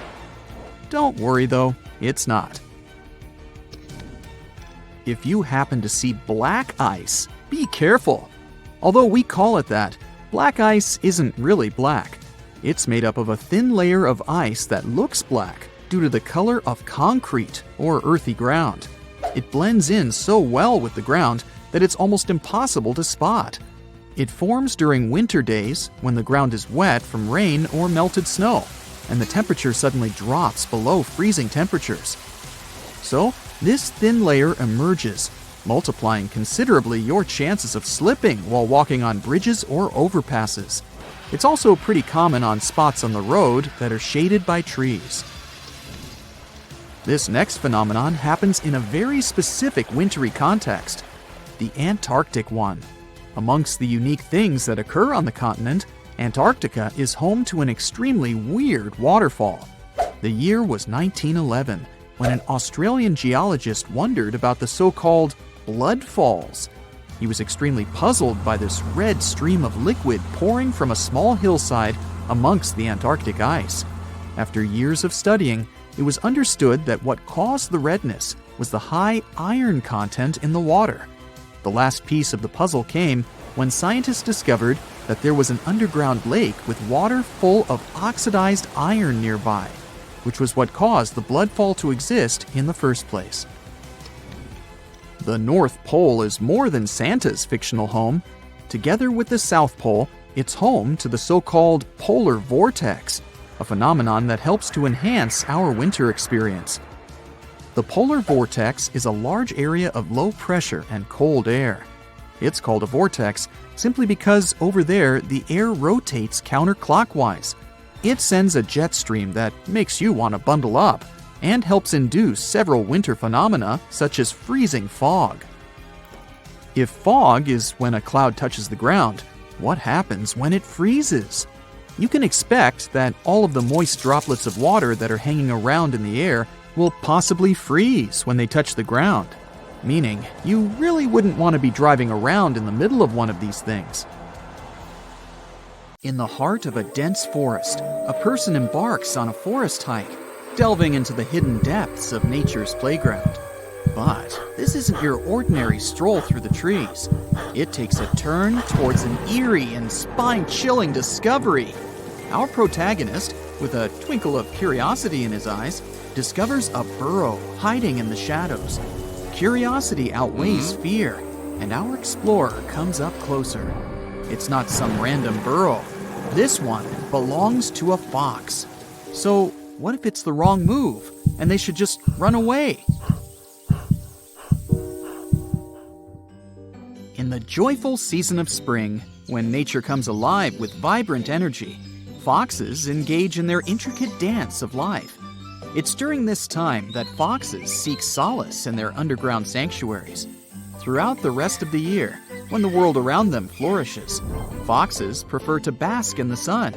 C: Don't worry though, it's not. If you happen to see black ice, be careful. Although we call it that, black ice isn't really black. It's made up of a thin layer of ice that looks black due to the color of concrete or earthy ground. It blends in so well with the ground that it's almost impossible to spot. It forms during winter days when the ground is wet from rain or melted snow, and the temperature suddenly drops below freezing temperatures. So, this thin layer emerges, multiplying considerably your chances of slipping while walking on bridges or overpasses. It's also pretty common on spots on the road that are shaded by trees. This next phenomenon happens in a very specific wintry context, the Antarctic one. Amongst the unique things that occur on the continent, Antarctica is home to an extremely weird waterfall. The year was 1911, when an Australian geologist wondered about the so-called blood falls. He was extremely puzzled by this red stream of liquid pouring from a small hillside amongst the Antarctic ice. After years of studying, it was understood that what caused the redness was the high iron content in the water. The last piece of the puzzle came when scientists discovered that there was an underground lake with water full of oxidized iron nearby, which was what caused the blood fall to exist in the first place. The North Pole is more than Santa's fictional home. Together with the South Pole, it's home to the so-called polar vortex, a phenomenon that helps to enhance our winter experience. The polar vortex is a large area of low pressure and cold air. It's called a vortex simply because over there the air rotates counterclockwise. It sends a jet stream that makes you want to bundle up and helps induce several winter phenomena such as freezing fog. If fog is when a cloud touches the ground, what happens when it freezes? You can expect that all of the moist droplets of water that are hanging around in the air will possibly freeze when they touch the ground, meaning you really wouldn't want to be driving around in the middle of one of these things. In the heart of a dense forest, a person embarks on a forest hike, delving into the hidden depths of nature's playground. But this isn't your ordinary stroll through the trees. It takes a turn towards an eerie and spine-chilling discovery. Our protagonist, with a twinkle of curiosity in his eyes, discovers a burrow hiding in the shadows. Curiosity outweighs fear, and our explorer comes up closer. It's not some random burrow. This one belongs to a fox. So, what if it's the wrong move, and they should just run away? In the joyful season of spring, when nature comes alive with vibrant energy, foxes engage in their intricate dance of life. It's during this time that foxes seek solace in their underground sanctuaries. Throughout the rest of the year, when the world around them flourishes, foxes prefer to bask in the sun,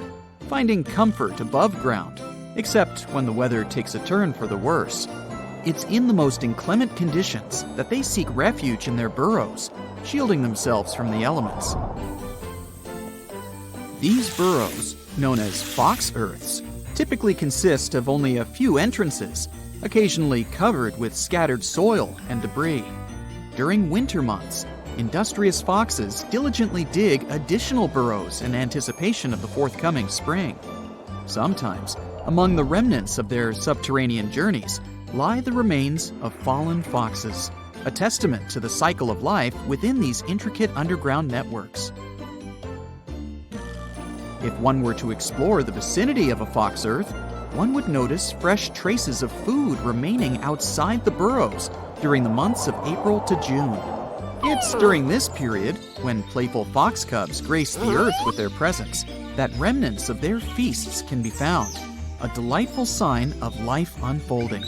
C: finding comfort above ground, except when the weather takes a turn for the worse. It's in the most inclement conditions that they seek refuge in their burrows, shielding themselves from the elements. These burrows, known as fox earths, typically consist of only a few entrances, occasionally covered with scattered soil and debris. During winter months, industrious foxes diligently dig additional burrows in anticipation of the forthcoming spring. Sometimes, among the remnants of their subterranean journeys, lie the remains of fallen foxes, a testament to the cycle of life within these intricate underground networks. If one were to explore the vicinity of a fox earth, one would notice fresh traces of food remaining outside the burrows during the months of April to June. It's during this period, when playful fox cubs grace the earth with their presence, that remnants of their feasts can be found, a delightful sign of life unfolding.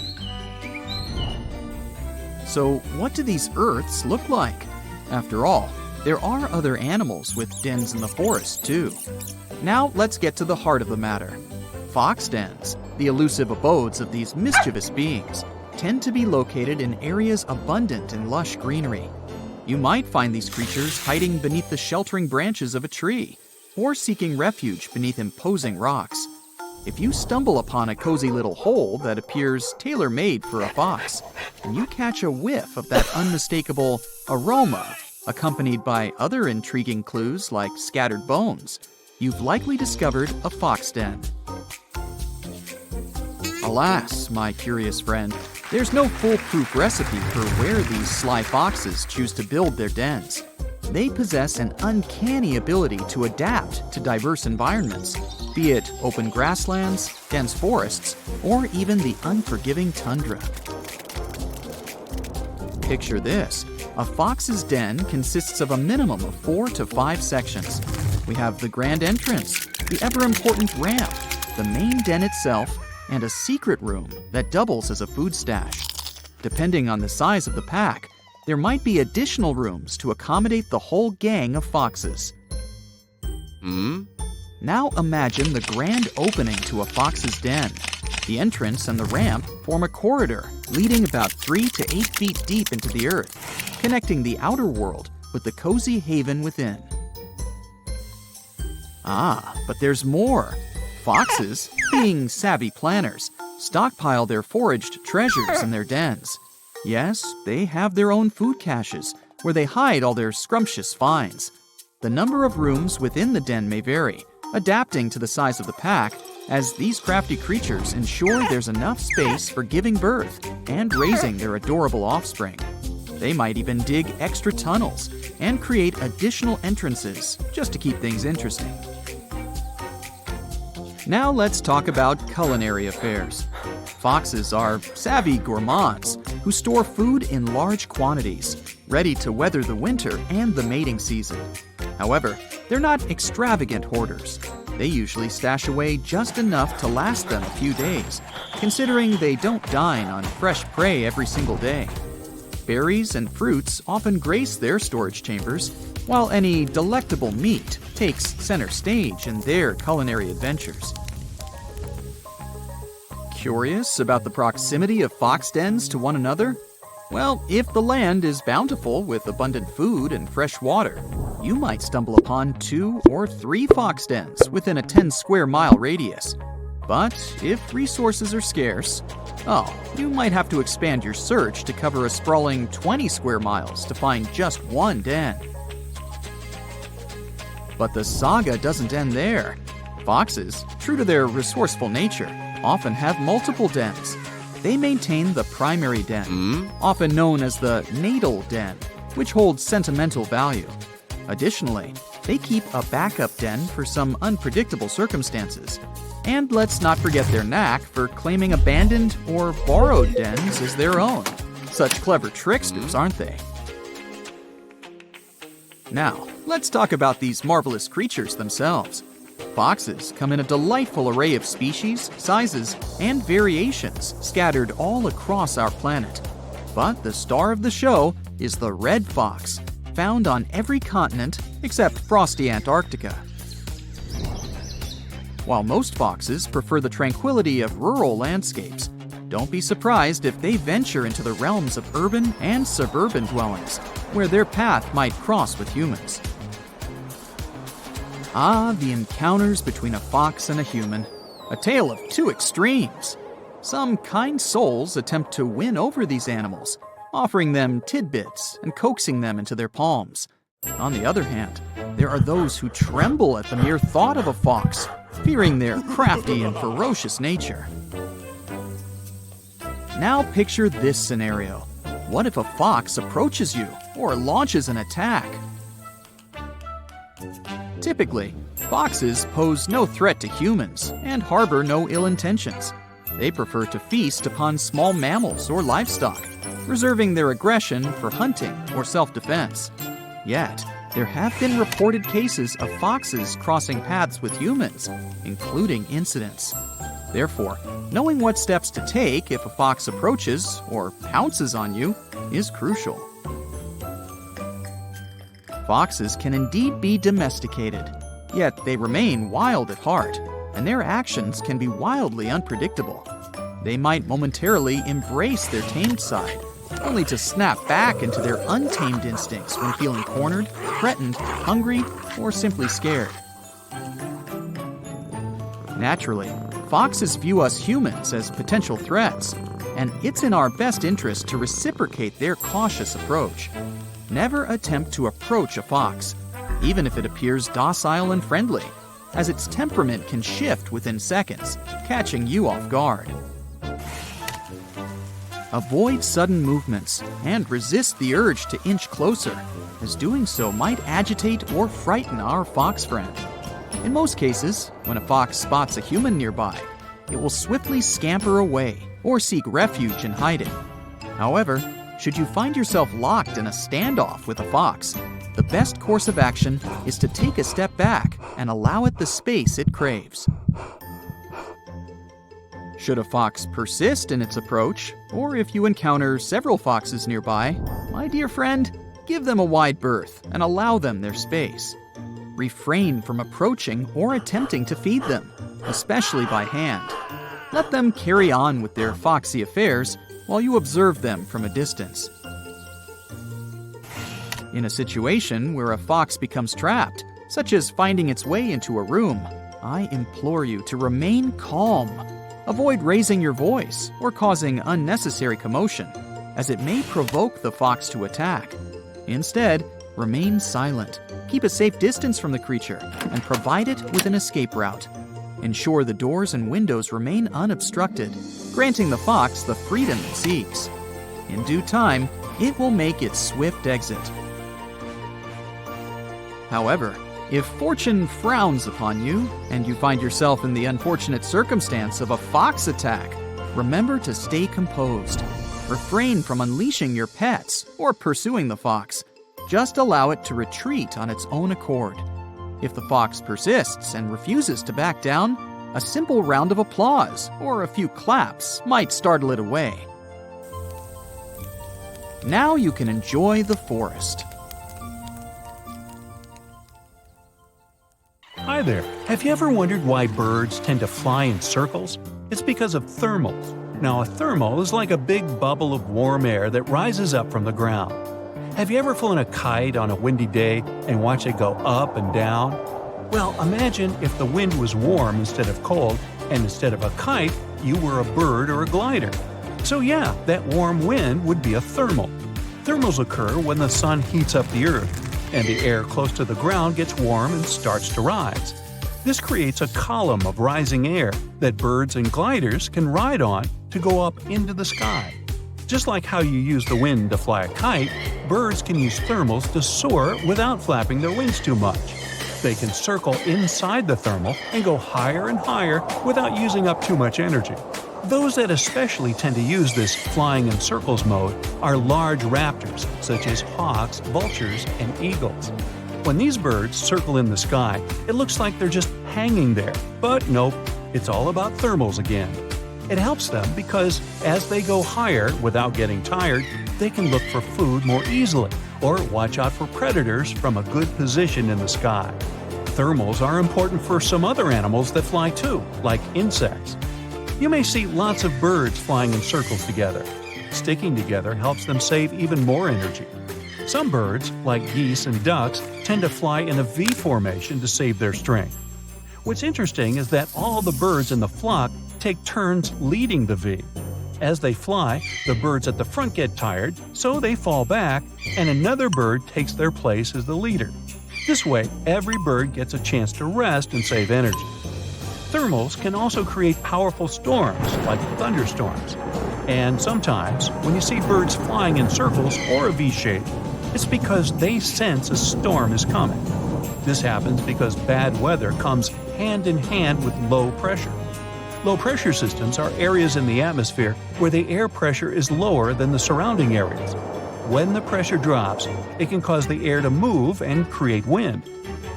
C: So, what do these earths look like? After all, there are other animals with dens in the forest, too. Now, let's get to the heart of the matter. Fox dens, the elusive abodes of these mischievous beings, tend to be located in areas abundant in lush greenery. You might find these creatures hiding beneath the sheltering branches of a tree, or seeking refuge beneath imposing rocks. If you stumble upon a cozy little hole that appears tailor-made for a fox, and you catch a whiff of that unmistakable aroma, accompanied by other intriguing clues like scattered bones, you've likely discovered a fox den. Alas, my curious friend, there's no foolproof recipe for where these sly foxes choose to build their dens. They possess an uncanny ability to adapt to diverse environments, be it open grasslands, dense forests, or even the unforgiving tundra. Picture this. A fox's den consists of a minimum of 4 to 5 sections. We have the grand entrance, the ever-important ramp, the main den itself, and a secret room that doubles as a food stash. Depending on the size of the pack, there might be additional rooms to accommodate the whole gang of foxes. Now imagine the grand opening to a fox's den. The entrance and the ramp form a corridor leading about 3 to 8 feet deep into the earth, connecting the outer world with the cozy haven within. But there's more. Foxes, being savvy planners, stockpile their foraged treasures in their dens. Yes, they have their own food caches, where they hide all their scrumptious finds. The number of rooms within the den may vary, adapting to the size of the pack, as these crafty creatures ensure there's enough space for giving birth and raising their adorable offspring. They might even dig extra tunnels and create additional entrances just to keep things interesting. Now let's talk about culinary affairs. Foxes are savvy gourmands who store food in large quantities, ready to weather the winter and the mating season. However, they're not extravagant hoarders. They usually stash away just enough to last them a few days, considering they don't dine on fresh prey every single day. Berries and fruits often grace their storage chambers, while any delectable meat takes center stage in their culinary adventures. Curious about the proximity of fox dens to one another? Well, if the land is bountiful with abundant food and fresh water, you might stumble upon 2 or 3 fox dens within a 10-square-mile radius. But if resources are scarce, you might have to expand your search to cover a sprawling 20 square miles to find just one den. But the saga doesn't end there. Foxes, true to their resourceful nature, often have multiple dens. They maintain the primary den, often known as the natal den, which holds sentimental value. Additionally, they keep a backup den for some unpredictable circumstances. And let's not forget their knack for claiming abandoned or borrowed dens as their own. Such clever tricksters, aren't they? Now, let's talk about these marvelous creatures themselves. Foxes come in a delightful array of species, sizes, and variations scattered all across our planet. But the star of the show is the red fox, found on every continent except frosty Antarctica. While most foxes prefer the tranquility of rural landscapes, don't be surprised if they venture into the realms of urban and suburban dwellings, where their path might cross with humans. The encounters between a fox and a human, a tale of two extremes. Some kind souls attempt to win over these animals, offering them tidbits and coaxing them into their palms. On the other hand, there are those who tremble at the mere thought of a fox, fearing their crafty and ferocious nature. Now picture this scenario. What if a fox approaches you or launches an attack? Typically, foxes pose no threat to humans and harbor no ill intentions. They prefer to feast upon small mammals or livestock, reserving their aggression for hunting or self-defense. Yet, there have been reported cases of foxes crossing paths with humans, including incidents. Therefore, knowing what steps to take if a fox approaches or pounces on you is crucial. Foxes can indeed be domesticated, yet they remain wild at heart, and their actions can be wildly unpredictable. They might momentarily embrace their tamed side, only to snap back into their untamed instincts when feeling cornered, threatened, hungry, or simply scared. Naturally, foxes view us humans as potential threats, and it's in our best interest to reciprocate their cautious approach. Never attempt to approach a fox, even if it appears docile and friendly, as its temperament can shift within seconds, catching you off guard. Avoid sudden movements and resist the urge to inch closer, as doing so might agitate or frighten our fox friend. In most cases, when a fox spots a human nearby, it will swiftly scamper away or seek refuge in hiding. However, should you find yourself locked in a standoff with a fox, the best course of action is to take a step back and allow it the space it craves. Should a fox persist in its approach, or if you encounter several foxes nearby, my dear friend, give them a wide berth and allow them their space. Refrain from approaching or attempting to feed them, especially by hand. Let them carry on with their foxy affairs while you observe them from a distance. In a situation where a fox becomes trapped, such as finding its way into a room, I implore you to remain calm. Avoid raising your voice or causing unnecessary commotion, as it may provoke the fox to attack. Instead, remain silent, keep a safe distance from the creature, and provide it with an escape route. Ensure the doors and windows remain unobstructed, granting the fox the freedom it seeks. In due time, it will make its swift exit. However, if fortune frowns upon you and you find yourself in the unfortunate circumstance of a fox attack, remember to stay composed. Refrain from unleashing your pets or pursuing the fox. Just allow it to retreat on its own accord. If the fox persists and refuses to back down, a simple round of applause or a few claps might startle it away. Now you can enjoy the forest.
E: Hi there. Have you ever wondered why birds tend to fly in circles? It's because of thermals. Now, a thermal is like a big bubble of warm air that rises up from the ground. Have you ever flown a kite on a windy day and watched it go up and down? Well, imagine if the wind was warm instead of cold, and instead of a kite, you were a bird or a glider. So yeah, that warm wind would be a thermal. Thermals occur when the sun heats up the earth, and the air close to the ground gets warm and starts to rise. This creates a column of rising air that birds and gliders can ride on to go up into the sky. Just like how you use the wind to fly a kite, birds can use thermals to soar without flapping their wings too much. They can circle inside the thermal and go higher and higher without using up too much energy. Those that especially tend to use this flying in circles mode are large raptors, such as hawks, vultures, and eagles. When these birds circle in the sky, it looks like they're just hanging there. But nope, it's all about thermals again. It helps them because as they go higher without getting tired, they can look for food more easily or watch out for predators from a good position in the sky. Thermals are important for some other animals that fly too, like insects. You may see lots of birds flying in circles together. Sticking together helps them save even more energy. Some birds, like geese and ducks, tend to fly in a V formation to save their strength. What's interesting is that all the birds in the flock take turns leading the V. As they fly, the birds at the front get tired, so they fall back, and another bird takes their place as the leader. This way, every bird gets a chance to rest and save energy. Thermals can also create powerful storms, like thunderstorms. And sometimes, when you see birds flying in circles or a V shape, it's because they sense a storm is coming. This happens because bad weather comes hand in hand with low pressure. Low pressure systems are areas in the atmosphere where the air pressure is lower than the surrounding areas. When the pressure drops, it can cause the air to move and create wind.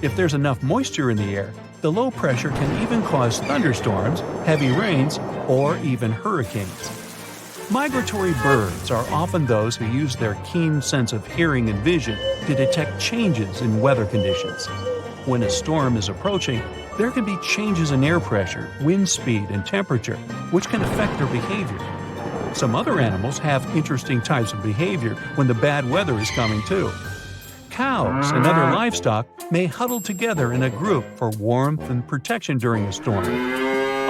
E: If there's enough moisture in the air, the low pressure can even cause thunderstorms, heavy rains, or even hurricanes. Migratory birds are often those who use their keen sense of hearing and vision to detect changes in weather conditions. When a storm is approaching, there can be changes in air pressure, wind speed, and temperature, which can affect their behavior. Some other animals have interesting types of behavior when the bad weather is coming too. Cows and other livestock may huddle together in a group for warmth and protection during a storm.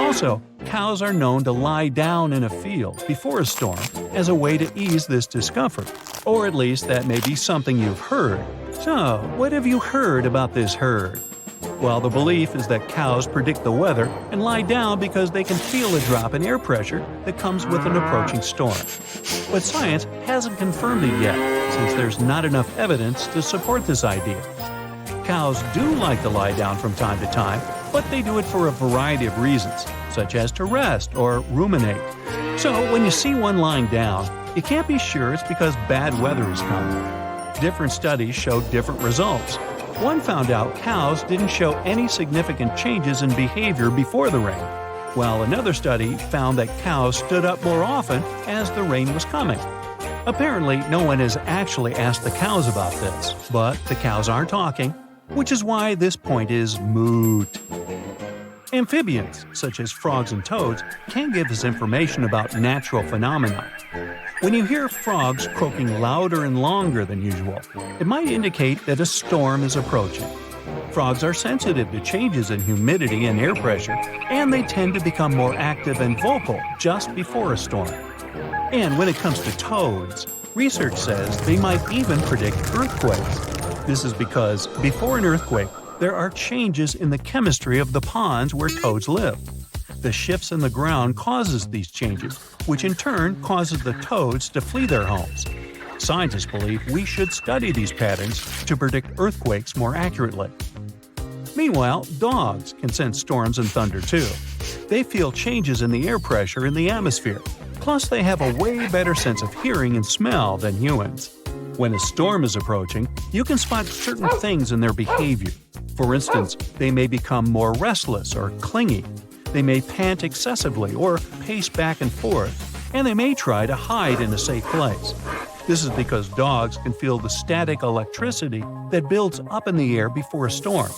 E: Also, cows are known to lie down in a field before a storm as a way to ease this discomfort. Or at least that may be something you've heard. So, what have you heard about this herd? Well, the belief is that cows predict the weather and lie down because they can feel a drop in air pressure that comes with an approaching storm. But science hasn't confirmed it yet, since there's not enough evidence to support this idea. Cows do like to lie down from time to time, but they do it for a variety of reasons, such as to rest or ruminate. So when you see one lying down, you can't be sure it's because bad weather is coming. Different studies showed different results. One found out cows didn't show any significant changes in behavior before the rain, while another study found that cows stood up more often as the rain was coming. Apparently, no one has actually asked the cows about this, but the cows aren't talking, which is why this point is moot. Amphibians, such as frogs and toads, can give us information about natural phenomena. When you hear frogs croaking louder and longer than usual, it might indicate that a storm is approaching. Frogs are sensitive to changes in humidity and air pressure, and they tend to become more active and vocal just before a storm. And when it comes to toads, research says they might even predict earthquakes. This is because before an earthquake, there are changes in the chemistry of the ponds where toads live. The shifts in the ground causes these changes, which in turn causes the toads to flee their homes. Scientists believe we should study these patterns to predict earthquakes more accurately. Meanwhile, dogs can sense storms and thunder too. They feel changes in the air pressure in the atmosphere. Plus, they have a way better sense of hearing and smell than humans. When a storm is approaching, you can spot certain things in their behavior. For instance, they may become more restless or clingy. They may pant excessively or pace back and forth, and they may try to hide in a safe place. This is because dogs can feel the static electricity that builds up in the air before a storm,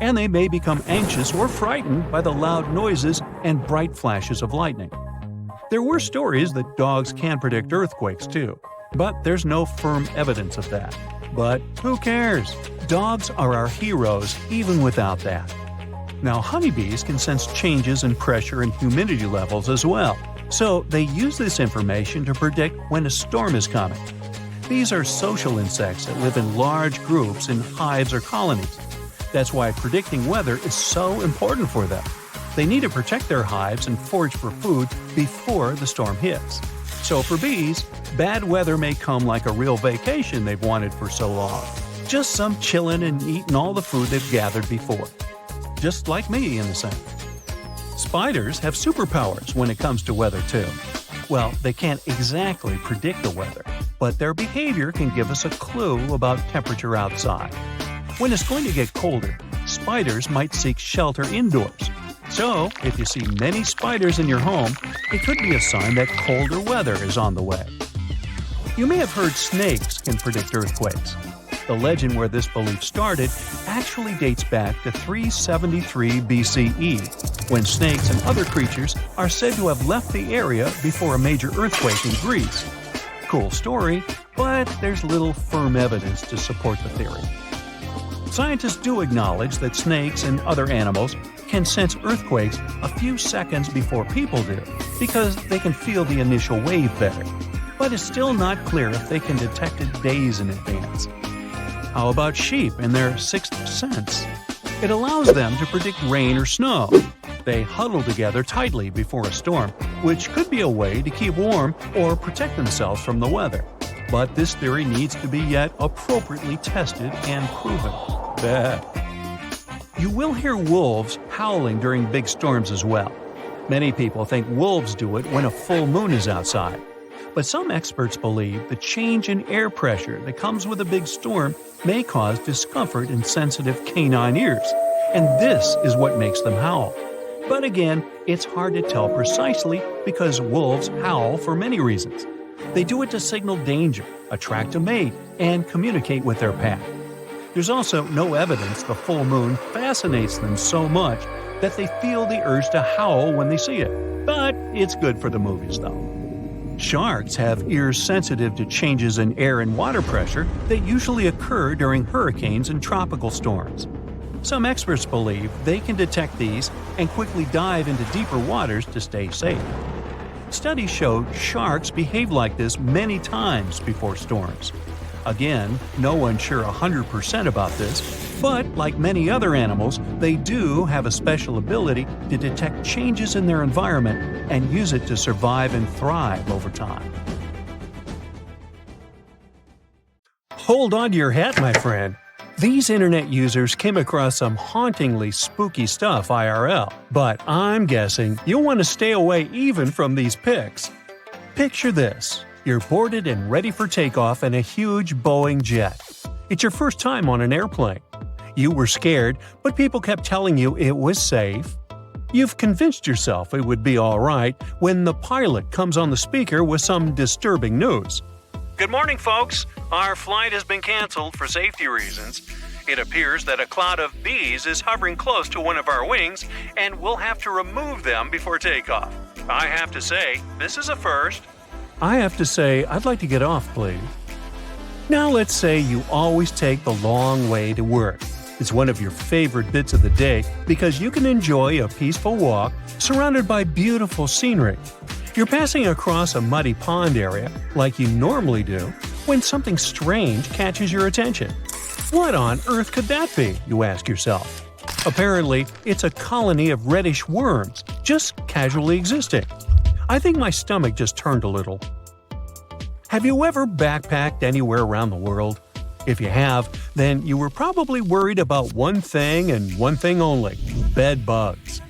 E: and they may become anxious or frightened by the loud noises and bright flashes of lightning. There were stories that dogs can predict earthquakes too, but there's no firm evidence of that. But who cares? Dogs are our heroes even without that. Now, honeybees can sense changes in pressure and humidity levels as well, so they use this information to predict when a storm is coming. These are social insects that live in large groups in hives or colonies. That's why predicting weather is so important for them. They need to protect their hives and forage for food before the storm hits. So for bees, bad weather may come like a real vacation they've wanted for so long. Just some chillin' and eating all the food they've gathered before. Just like me in a sense. Spiders have superpowers when it comes to weather too. Well, they can't exactly predict the weather, but their behavior can give us a clue about temperature outside. When it's going to get colder, spiders might seek shelter indoors. So, if you see many spiders in your home, it could be a sign that colder weather is on the way. You may have heard snakes can predict earthquakes. The legend where this belief started actually dates back to 373 BCE, when snakes and other creatures are said to have left the area before a major earthquake in Greece. Cool story, but there's little firm evidence to support the theory. Scientists do acknowledge that snakes and other animals can sense earthquakes a few seconds before people do, because they can feel the initial wave better. But it's still not clear if they can detect it days in advance. How about sheep and their sixth sense? It allows them to predict rain or snow. They huddle together tightly before a storm, which could be a way to keep warm or protect themselves from the weather. But this theory needs to be yet appropriately tested and proven. You will hear wolves howling during big storms as well. Many people think wolves do it when a full moon is outside. But some experts believe the change in air pressure that comes with a big storm may cause discomfort in sensitive canine ears, and this is what makes them howl. But again, it's hard to tell precisely because wolves howl for many reasons. They do it to signal danger, attract a mate, and communicate with their pack. There's also no evidence the full moon fascinates them so much that they feel the urge to howl when they see it. But it's good for the movies, though. Sharks have ears sensitive to changes in air and water pressure that usually occur during hurricanes and tropical storms. Some experts believe they can detect these and quickly dive into deeper waters to stay safe. Studies showed sharks behave like this many times before storms. Again, no one's sure 100% about this, but like many other animals, they do have a special ability to detect changes in their environment and use it to survive and thrive over time. Hold on to your hat, my friend. These internet users came across some hauntingly spooky stuff IRL, but I'm guessing you'll want to stay away even from these pics. Picture this. You're boarded and ready for takeoff in a huge Boeing jet. It's your first time on an airplane. You were scared, but people kept telling you it was safe. You've convinced yourself it would be all right when the pilot comes on the speaker with some disturbing news. Good morning, folks. Our flight has been canceled for safety reasons. It appears that a cloud of bees is hovering close to one of our wings, and we'll have to remove them before takeoff. I have to say, this is a first. I have to say, I'd like to get off, please. Now let's say you always take the long way to work. It's one of your favorite bits of the day because you can enjoy a peaceful walk surrounded by beautiful scenery. You're passing across a muddy pond area, like you normally do, when something strange catches your attention. What on earth could that be, you ask yourself? Apparently, it's a colony of reddish worms, just casually existing. I think my stomach just turned a little. Have you ever backpacked anywhere around the world? If you have, then you were probably worried about one thing and one thing only: bed bugs.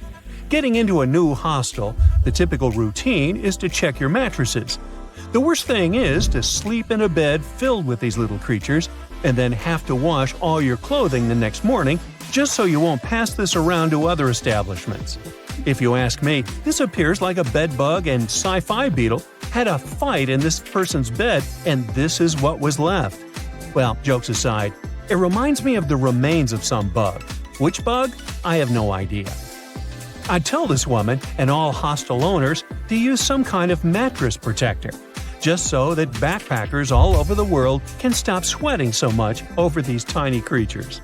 E: Getting into a new hostel, the typical routine is to check your mattresses. The worst thing is to sleep in a bed filled with these little creatures and then have to wash all your clothing the next morning just so you won't pass this around to other establishments. If you ask me, this appears like a bed bug and sci-fi beetle had a fight in this person's bed and this is what was left. Well, jokes aside, it reminds me of the remains of some bug. Which bug? I have no idea. I'd tell this woman and all hostel owners to use some kind of mattress protector, just so that backpackers all over the world can stop sweating so much over these tiny creatures.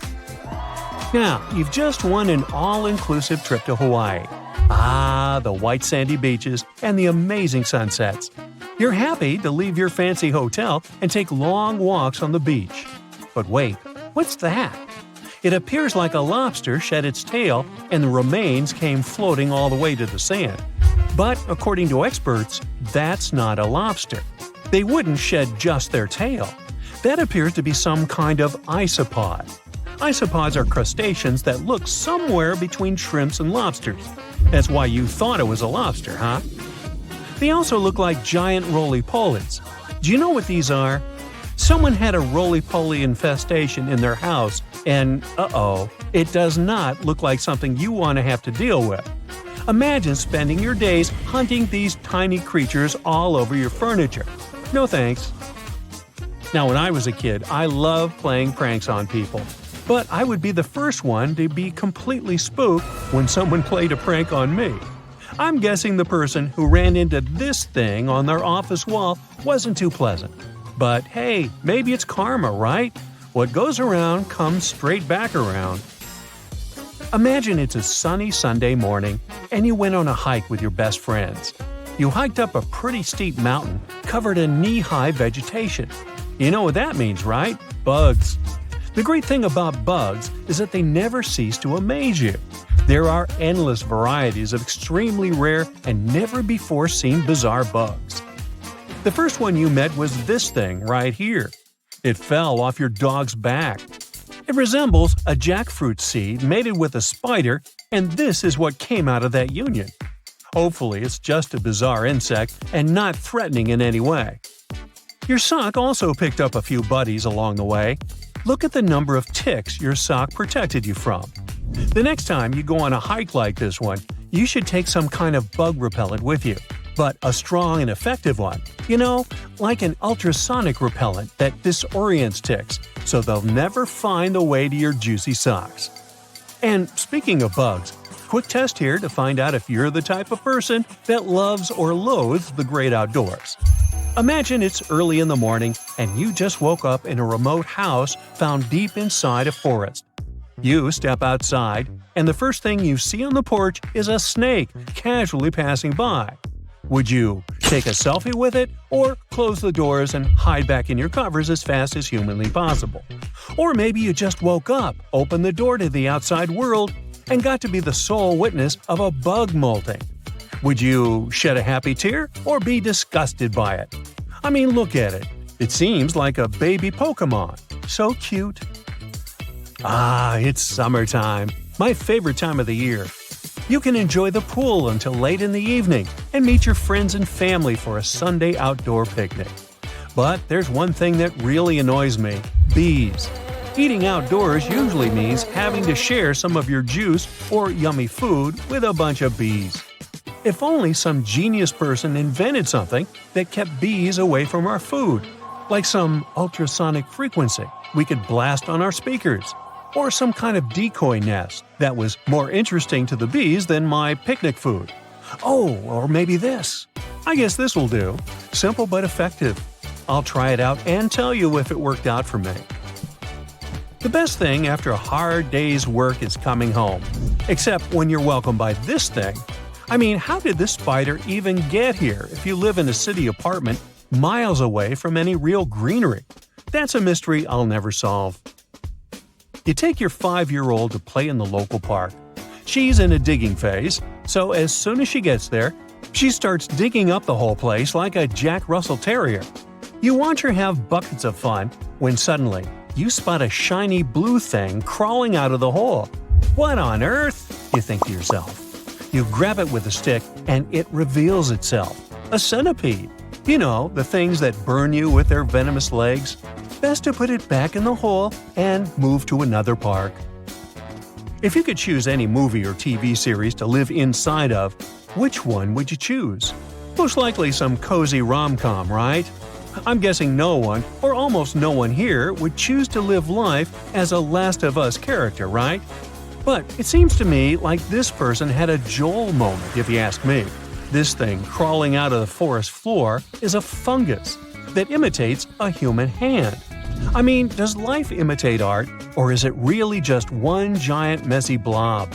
E: Now, you've just won an all-inclusive trip to Hawaii. Ah, the white sandy beaches and the amazing sunsets. You're happy to leave your fancy hotel and take long walks on the beach. But wait, what's that? It appears like a lobster shed its tail and the remains came floating all the way to the sand. But according to experts, that's not a lobster. They wouldn't shed just their tail. That appears to be some kind of isopod. Isopods are crustaceans that look somewhere between shrimps and lobsters. That's why you thought it was a lobster, huh? They also look like giant roly-polies. Do you know what these are? Someone had a roly-poly infestation in their house, and it does not look like something you want to have to deal with. Imagine spending your days hunting these tiny creatures all over your furniture. No thanks. Now, when I was a kid, I loved playing pranks on people. But I would be the first one to be completely spooked when someone played a prank on me. I'm guessing the person who ran into this thing on their office wall wasn't too pleasant. But hey, maybe it's karma, right? What goes around comes straight back around. Imagine it's a sunny Sunday morning and you went on a hike with your best friends. You hiked up a pretty steep mountain covered in knee-high vegetation. You know what that means, right? Bugs. The great thing about bugs is that they never cease to amaze you. There are endless varieties of extremely rare and never-before-seen bizarre bugs. The first one you met was this thing right here. It fell off your dog's back. It resembles a jackfruit seed mated with a spider, and this is what came out of that union. Hopefully, it's just a bizarre insect and not threatening in any way. Your sock also picked up a few buddies along the way. Look at the number of ticks your sock protected you from. The next time you go on a hike like this one, you should take some kind of bug repellent with you, but a strong and effective one. You know, like an ultrasonic repellent that disorients ticks, so they'll never find the way to your juicy socks. And speaking of bugs, quick test here to find out if you're the type of person that loves or loathes the great outdoors. Imagine it's early in the morning and you just woke up in a remote house found deep inside a forest. You step outside, and the first thing you see on the porch is a snake casually passing by. Would you take a selfie with it, or close the doors and hide back in your covers as fast as humanly possible? Or maybe you just woke up, opened the door to the outside world, and got to be the sole witness of a bug molting. Would you shed a happy tear or be disgusted by it? I mean, look at it. It seems like a baby Pokemon. So cute. Ah, it's summertime. My favorite time of the year. You can enjoy the pool until late in the evening and meet your friends and family for a Sunday outdoor picnic. But there's one thing that really annoys me: bees. Eating outdoors usually means having to share some of your juice or yummy food with a bunch of bees. If only some genius person invented something that kept bees away from our food, like some ultrasonic frequency we could blast on our speakers, or some kind of decoy nest that was more interesting to the bees than my picnic food. Oh, or maybe this. I guess this will do. Simple but effective. I'll try it out and tell you if it worked out for me. The best thing after a hard day's work is coming home. Except when you're welcomed by this thing. I mean, how did this spider even get here if you live in a city apartment miles away from any real greenery? That's a mystery I'll never solve. You take your 5-year-old to play in the local park. She's in a digging phase, so as soon as she gets there, she starts digging up the whole place like a Jack Russell Terrier. You watch her have buckets of fun when suddenly you spot a shiny blue thing crawling out of the hole. What on earth? You think to yourself. You grab it with a stick and it reveals itself. A centipede. You know, the things that burn you with their venomous legs. Best to put it back in the hole and move to another park. If you could choose any movie or TV series to live inside of, which one would you choose? Most likely some cozy rom-com, right? I'm guessing no one, or almost no one here, would choose to live life as a Last of Us character, right? But it seems to me like this person had a Joel moment, if you ask me. This thing crawling out of the forest floor is a fungus that imitates a human hand. I mean, does life imitate art, or is it really just one giant messy blob?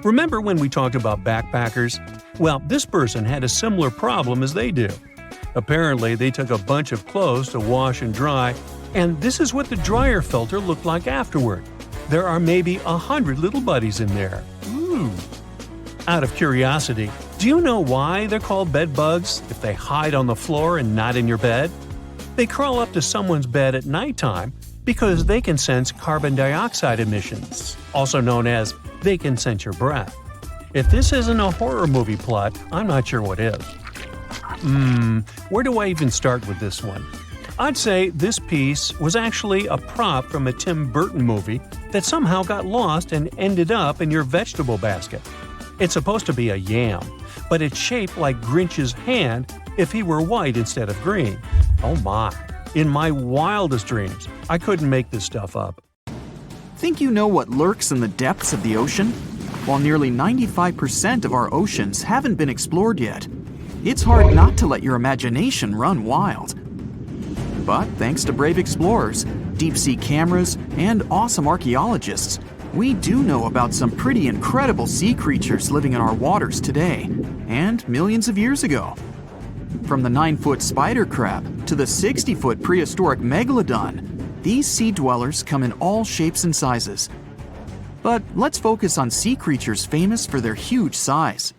E: Remember when we talked about backpackers? Well, this person had a similar problem as they do. Apparently, they took a bunch of clothes to wash and dry, and this is what the dryer filter looked like afterward. There are maybe 100 little buddies in there. Ooh. Out of curiosity, do you know why they're called bed bugs if they hide on the floor and not in your bed? They crawl up to someone's bed at nighttime because they can sense carbon dioxide emissions, also known as they can sense your breath. If this isn't a horror movie plot, I'm not sure what is. Where do I even start with this one? I'd say this piece was actually a prop from a Tim Burton movie that somehow got lost and ended up in your vegetable basket. It's supposed to be a yam, but it's shaped like Grinch's hand if he were white instead of green. Oh my. In my wildest dreams, I couldn't make this stuff up.
C: Think you know what lurks in the depths of the ocean? While nearly 95% of our oceans haven't been explored yet, it's hard not to let your imagination run wild. But thanks to brave explorers, deep-sea cameras, and awesome archaeologists, we do know about some pretty incredible sea creatures living in our waters today, and millions of years ago. From the 9-foot spider crab to the 60-foot prehistoric megalodon, these sea dwellers come in all shapes and sizes. But let's focus on sea creatures famous for their huge size.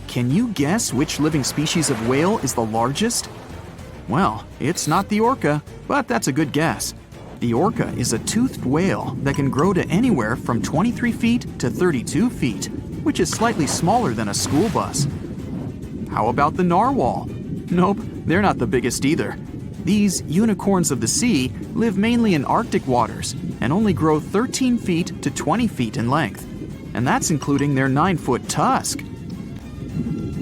C: Can you guess which living species of whale is the largest? Well, it's not the orca, but that's a good guess. The orca is a toothed whale that can grow to anywhere from 23 feet to 32 feet, which is slightly smaller than a school bus. How about the narwhal? Nope, they're not the biggest either. These unicorns of the sea live mainly in Arctic waters and only grow 13 feet to 20 feet in length, and that's including their 9-foot tusk.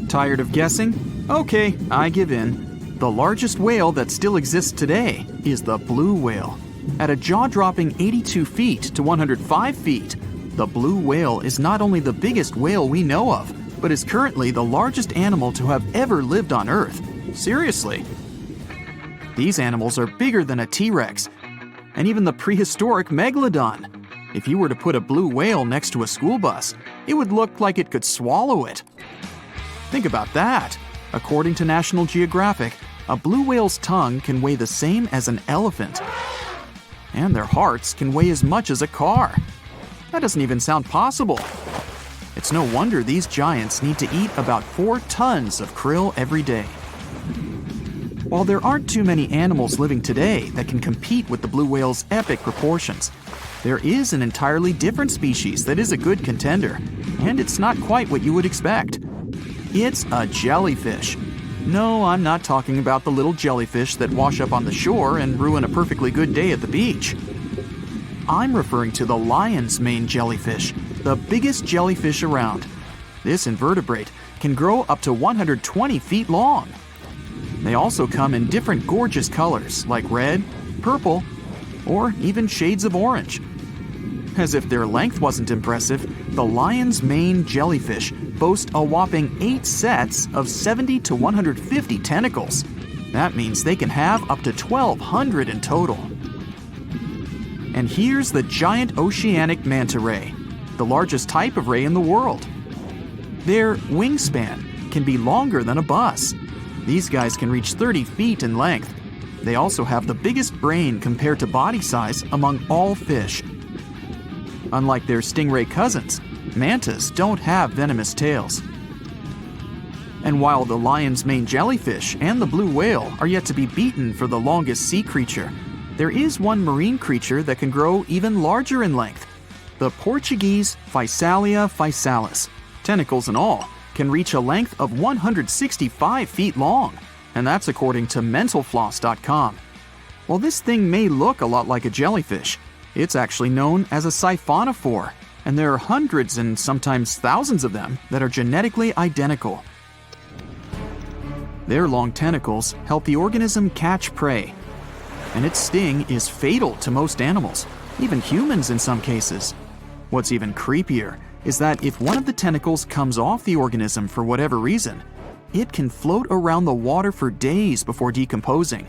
C: Tired of guessing? Okay, I give in. The largest whale that still exists today is the blue whale. At a jaw-dropping 82 feet to 105 feet, the blue whale is not only the biggest whale we know of, but is currently the largest animal to have ever lived on Earth. Seriously. These animals are bigger than a T-Rex, and even the prehistoric megalodon. If you were to put a blue whale next to a school bus, it would look like it could swallow it. Think about that. According to National Geographic, a blue whale's tongue can weigh the same as an elephant. And their hearts can weigh as much as a car. That doesn't even sound possible. It's no wonder these giants need to eat about 4 tons of krill every day. While there aren't too many animals living today that can compete with the blue whale's epic proportions, there is an entirely different species that is a good contender, and it's not quite what you would expect. It's a jellyfish. No, I'm not talking about the little jellyfish that wash up on the shore and ruin a perfectly good day at the beach. I'm referring to the lion's mane jellyfish, the biggest jellyfish around. This invertebrate can grow up to 120 feet long. They also come in different gorgeous colors like red, purple, or even shades of orange. As if their length wasn't impressive, the lion's mane jellyfish boast a whopping 8 sets of 70 to 150 tentacles. That means they can have up to 1,200 in total. And here's the giant oceanic manta ray, the largest type of ray in the world. Their wingspan can be longer than a bus. These guys can reach 30 feet in length. They also have the biggest brain compared to body size among all fish. Unlike their stingray cousins, mantas don't have venomous tails. And while the lion's mane jellyfish and the blue whale are yet to be beaten for the longest sea creature, there is one marine creature that can grow even larger in length. The Portuguese Physalia physalis, tentacles and all, can reach a length of 165 feet long, and that's according to mentalfloss.com. While this thing may look a lot like a jellyfish, it's actually known as a siphonophore, and there are hundreds and sometimes thousands of them that are genetically identical. Their long tentacles help the organism catch prey, and its sting is fatal to most animals, even humans in some cases. What's even creepier is that if one of the tentacles comes off the organism for whatever reason, it can float around the water for days before decomposing.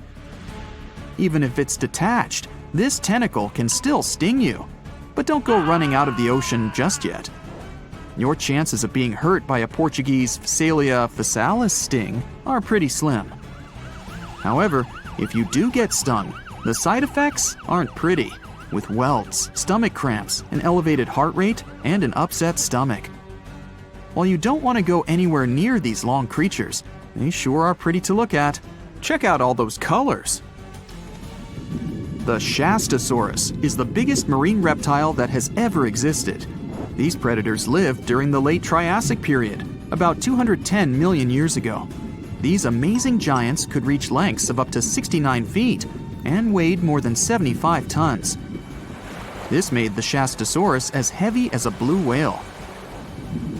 C: Even if it's detached, this tentacle can still sting you. But don't go running out of the ocean just yet. Your chances of being hurt by a Portuguese Physalia physalis sting are pretty slim. However, if you do get stung, the side effects aren't pretty, with welts, stomach cramps, an elevated heart rate, and an upset stomach. While you don't want to go anywhere near these long creatures, they sure are pretty to look at. Check out all those colors. The Shastasaurus is the biggest marine reptile that has ever existed. These predators lived during the late Triassic period, about 210 million years ago. These amazing giants could reach lengths of up to 69 feet and weighed more than 75 tons. This made the Shastasaurus as heavy as a blue whale.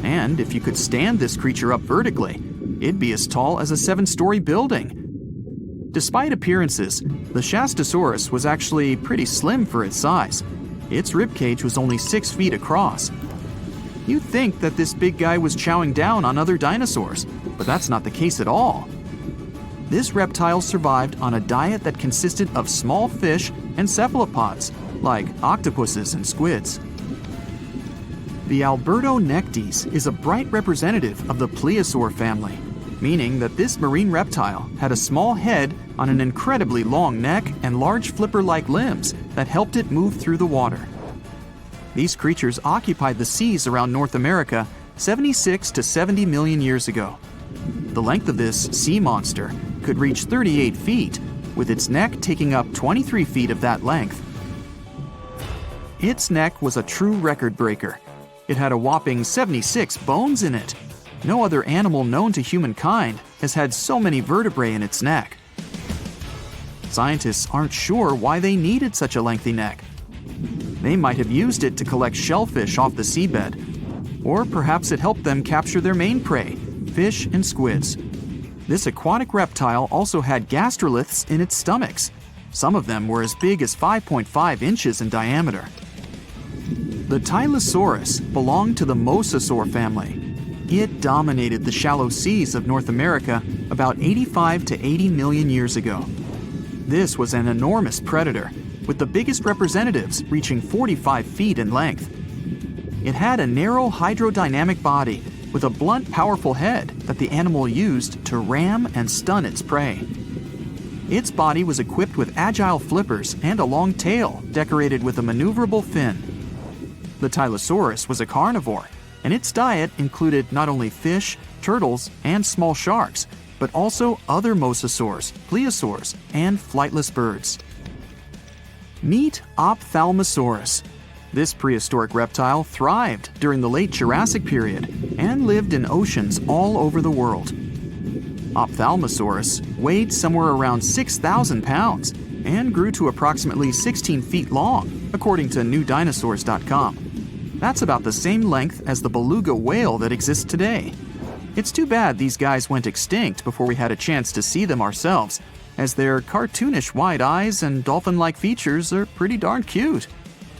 C: And if you could stand this creature up vertically, it'd be as tall as a 7-story building. Despite appearances, the Shastasaurus was actually pretty slim for its size. Its ribcage was only 6 feet across. You'd think that this big guy was chowing down on other dinosaurs, but that's not the case at all. This reptile survived on a diet that consisted of small fish and cephalopods, like octopuses and squids. The Albertonectes is a bright representative of the plesiosaur family, meaning that this marine reptile had a small head on an incredibly long neck and large flipper-like limbs that helped it move through the water. These creatures occupied the seas around North America 76 to 70 million years ago. The length of this sea monster could reach 38 feet, with its neck taking up 23 feet of that length. Its neck was a true record breaker. It had a whopping 76 bones in it. No other animal known to humankind has had so many vertebrae in its neck. Scientists aren't sure why they needed such a lengthy neck. They might have used it to collect shellfish off the seabed, or perhaps it helped them capture their main prey, fish and squids. This aquatic reptile also had gastroliths in its stomachs. Some of them were as big as 5.5 inches in diameter. The Tylosaurus belonged to the mosasaur family. It dominated the shallow seas of North America about 85 to 80 million years ago. This was an enormous predator, with the biggest representatives reaching 45 feet in length. It had a narrow hydrodynamic body with a blunt, powerful head that the animal used to ram and stun its prey. Its body was equipped with agile flippers and a long tail decorated with a maneuverable fin. The Tylosaurus was a carnivore, and its diet included not only fish, turtles, and small sharks, but also other mosasaurs, plesiosaurs, and flightless birds. Meet Ophthalmosaurus. This prehistoric reptile thrived during the late Jurassic period and lived in oceans all over the world. Ophthalmosaurus weighed somewhere around 6,000 pounds and grew to approximately 16 feet long, according to newdinosaurs.com. That's about the same length as the beluga whale that exists today. It's too bad these guys went extinct before we had a chance to see them ourselves, as their cartoonish wide eyes and dolphin-like features are pretty darn cute.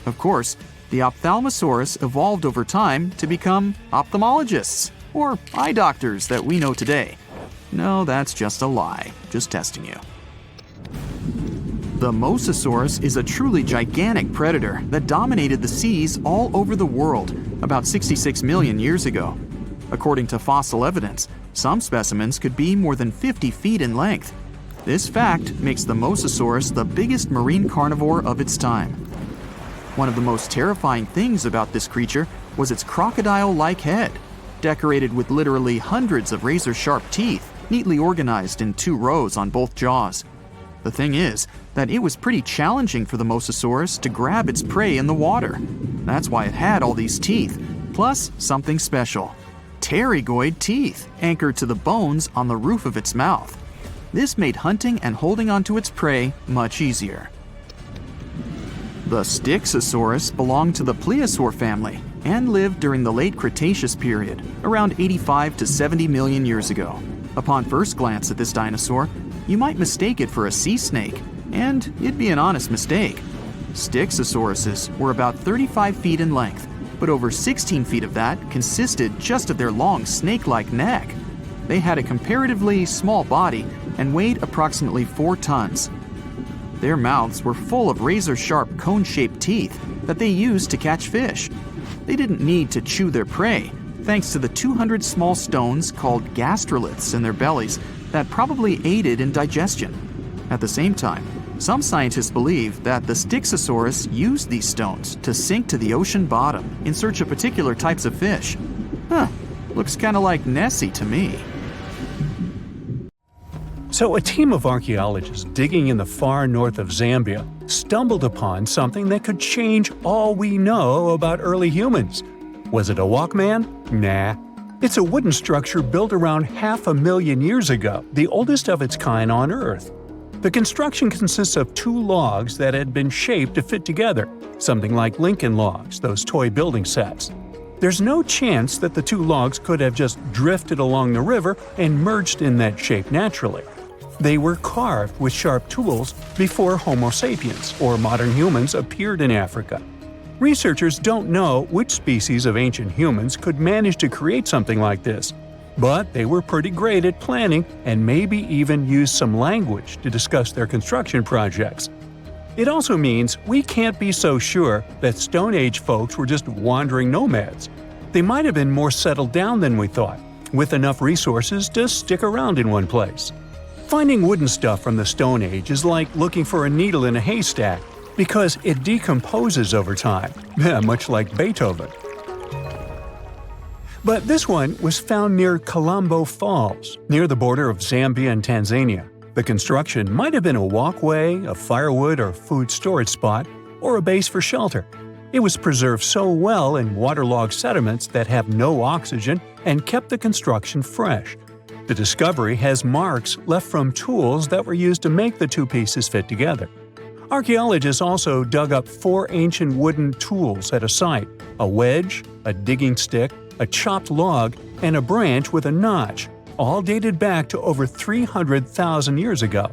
C: Of course, the Ophthalmosaurus evolved over time to become ophthalmologists, or eye doctors that we know today. No, that's just a lie. Just testing you. The Mosasaurus is a truly gigantic predator that dominated the seas all over the world about 66 million years ago. According to fossil evidence, some specimens could be more than 50 feet in length. This fact makes the Mosasaurus the biggest marine carnivore of its time. One of the most terrifying things about this creature was its crocodile-like head, decorated with literally hundreds of razor-sharp teeth, neatly organized in 2 rows on both jaws. The thing is that it was pretty challenging for the Mosasaurus to grab its prey in the water. That's why it had all these teeth, plus something special: pterygoid teeth anchored to the bones on the roof of its mouth. This made hunting and holding onto its prey much easier. The Styxosaurus belonged to the plesiosaur family and lived during the late Cretaceous period, around 85 to 70 million years ago. Upon first glance at this dinosaur, you might mistake it for a sea snake, and it'd be an honest mistake. Styxosauruses were about 35 feet in length, but over 16 feet of that consisted just of their long snake-like neck. They had a comparatively small body and weighed approximately 4 tons. Their mouths were full of razor-sharp cone-shaped teeth that they used to catch fish. They didn't need to chew their prey, thanks to the 200 small stones called gastroliths in their bellies that probably aided in digestion. At the same time, some scientists believe that the Styxosaurus used these stones to sink to the ocean bottom in search of particular types of fish. Looks kind of like Nessie to me.
E: So a team of archaeologists digging in the far north of Zambia stumbled upon something that could change all we know about early humans. Was it a Walkman? Nah. It's a wooden structure built around 500,000 years ago, the oldest of its kind on Earth. The construction consists of 2 logs that had been shaped to fit together, something like Lincoln logs, those toy building sets. There's no chance that the 2 logs could have just drifted along the river and merged in that shape naturally. They were carved with sharp tools before Homo sapiens, or modern humans, appeared in Africa. Researchers don't know which species of ancient humans could manage to create something like this, but they were pretty great at planning and maybe even used some language to discuss their construction projects. It also means we can't be so sure that Stone Age folks were just wandering nomads. They might have been more settled down than we thought, with enough resources to stick around in one place. Finding wooden stuff from the Stone Age is like looking for a needle in a haystack. because it decomposes over time, much like Beethoven. But this one was found near Colombo Falls, near the border of Zambia and Tanzania. The construction might have been a walkway, a firewood or food storage spot, or a base for shelter. It was preserved so well in waterlogged sediments that have no oxygen and kept the construction fresh. The discovery has marks left from tools that were used to make the two pieces fit together. Archaeologists also dug up 4 ancient wooden tools at a site: a wedge, a digging stick, a chopped log, and a branch with a notch, all dated back to over 300,000 years ago.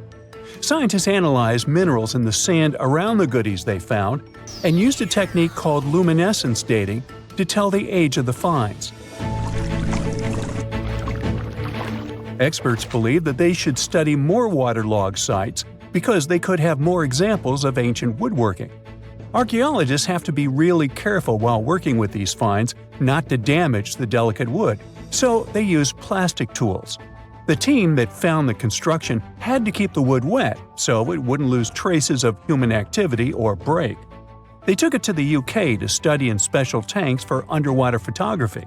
E: Scientists analyzed minerals in the sand around the goodies they found and used a technique called luminescence dating to tell the age of the finds. Experts believe that they should study more waterlogged sites because they could have more examples of ancient woodworking. Archaeologists have to be really careful while working with these finds not to damage the delicate wood, so they use plastic tools. The team that found the construction had to keep the wood wet so it wouldn't lose traces of human activity or break. They took it to the UK to study in special tanks for underwater photography.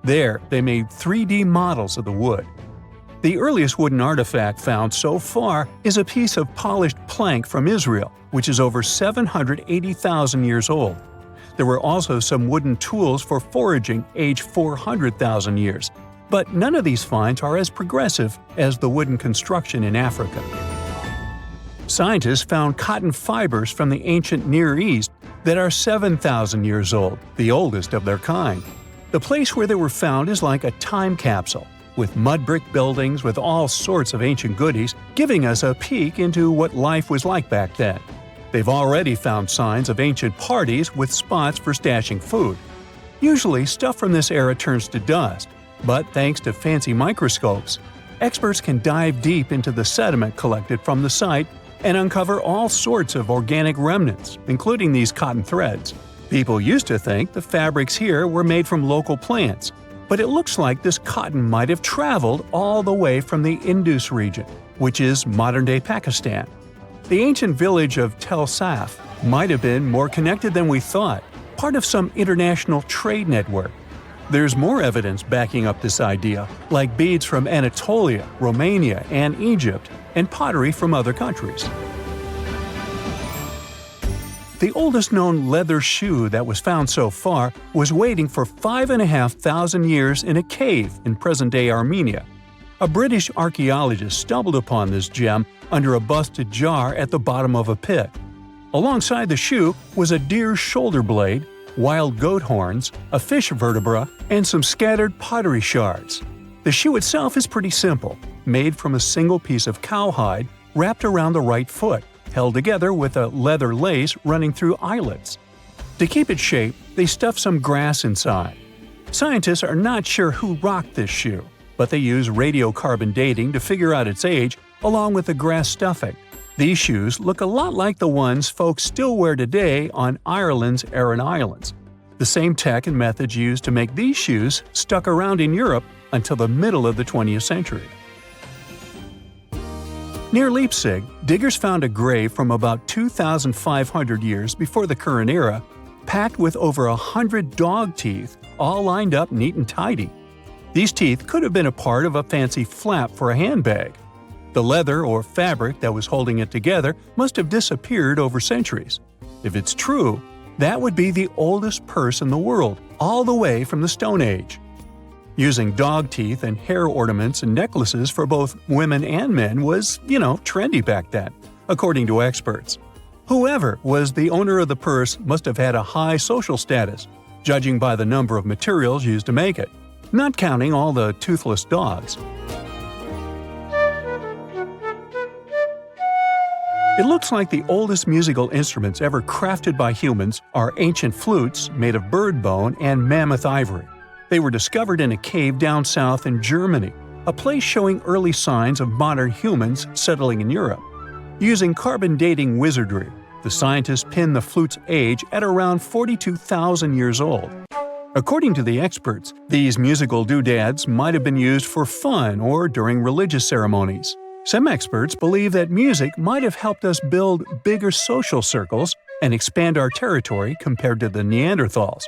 E: There, they made 3D models of the wood. The earliest wooden artifact found so far is a piece of polished plank from Israel, which is over 780,000 years old. There were also some wooden tools for foraging aged 400,000 years, but none of these finds are as progressive as the wooden construction in Africa. Scientists found cotton fibers from the ancient Near East that are 7,000 years old, the oldest of their kind. The place where they were found is like a time capsule, with mud brick buildings with all sorts of ancient goodies, giving us a peek into what life was like back then. They've already found signs of ancient parties with spots for stashing food. Usually, stuff from this era turns to dust, but thanks to fancy microscopes, experts can dive deep into the sediment collected from the site and uncover all sorts of organic remnants, including these cotton threads. People used to think the fabrics here were made from local plants, but it looks like this cotton might have traveled all the way from the Indus region, which is modern-day Pakistan. The ancient village of Tel Saf might have been more connected than we thought, part of some international trade network. There's more evidence backing up this idea, like beads from Anatolia, Romania, and Egypt, and pottery from other countries. The oldest known leather shoe that was found so far was waiting for 5,500 years in a cave in present-day Armenia. A British archaeologist stumbled upon this gem under a busted jar at the bottom of a pit. Alongside the shoe was a deer's shoulder blade, wild goat horns, a fish vertebra, and some scattered pottery shards. The shoe itself is pretty simple, made from a single piece of cowhide wrapped around the right foot, held together with a leather lace running through eyelets. To keep its shape, they stuffed some grass inside. Scientists are not sure who rocked this shoe, but they use radiocarbon dating to figure out its age along with the grass stuffing. These shoes look a lot like the ones folks still wear today on Ireland's Aran Islands. The same tech and methods used to make these shoes stuck around in Europe until the middle of the 20th century. Near Leipzig, diggers found a grave from about 2,500 years before the current era, packed with over 100 dog teeth, all lined up neat and tidy. These teeth could have been a part of a fancy flap for a handbag. The leather or fabric that was holding it together must have disappeared over centuries. If it's true, that would be the oldest purse in the world, all the way from the Stone Age. Using dog teeth and hair ornaments and necklaces for both women and men was, trendy back then, according to experts. Whoever was the owner of the purse must have had a high social status, judging by the number of materials used to make it, not counting all the toothless dogs. It looks like the oldest musical instruments ever crafted by humans are ancient flutes made of bird bone and mammoth ivory. They were discovered in a cave down south in Germany, a place showing early signs of modern humans settling in Europe. Using carbon dating wizardry, the scientists pinned the flute's age at around 42,000 years old. According to the experts, these musical doodads might have been used for fun or during religious ceremonies. Some experts believe that music might have helped us build bigger social circles and expand our territory compared to the Neanderthals.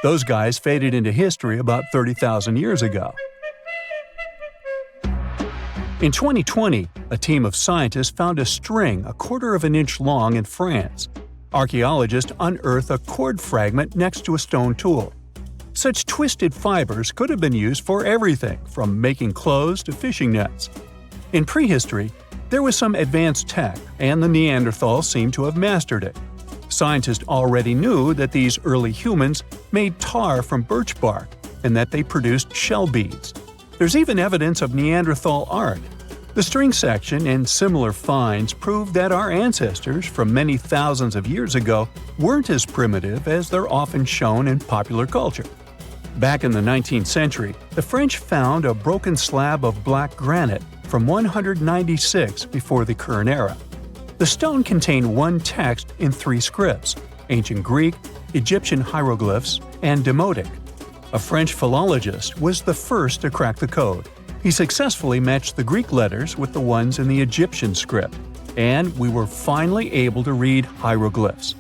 E: Those guys faded into history about 30,000 years ago. In 2020, a team of scientists found a string a quarter of an inch long in France. Archaeologists unearthed a cord fragment next to a stone tool. Such twisted fibers could have been used for everything from making clothes to fishing nets. In prehistory, there was some advanced tech, and the Neanderthals seemed to have mastered it. Scientists already knew that these early humans made tar from birch bark and that they produced shell beads. There's even evidence of Neanderthal art. The string section and similar finds prove that our ancestors from many thousands of years ago weren't as primitive as they're often shown in popular culture. Back in the 19th century, the French found a broken slab of black granite from 196 before the current era. The stone contained one text in 3 scripts: ancient Greek, Egyptian hieroglyphs, and Demotic. A French philologist was the first to crack the code. He successfully matched the Greek letters with the ones in the Egyptian script, and we were finally able to read hieroglyphs.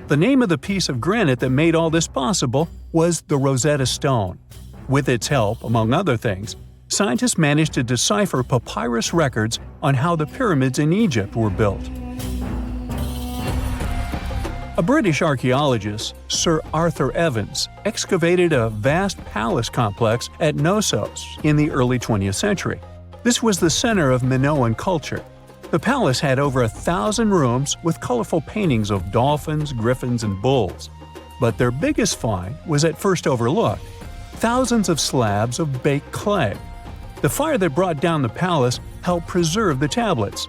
E: The name of the piece of granite that made all this possible was the Rosetta Stone. With its help, among other things, scientists managed to decipher papyrus records on how the pyramids in Egypt were built. A British archaeologist, Sir Arthur Evans, excavated a vast palace complex at Knossos in the early 20th century. This was the center of Minoan culture. The palace had over 1,000 rooms with colorful paintings of dolphins, griffins, and bulls. But their biggest find was at first overlooked: thousands of slabs of baked clay. The fire that brought down the palace helped preserve the tablets.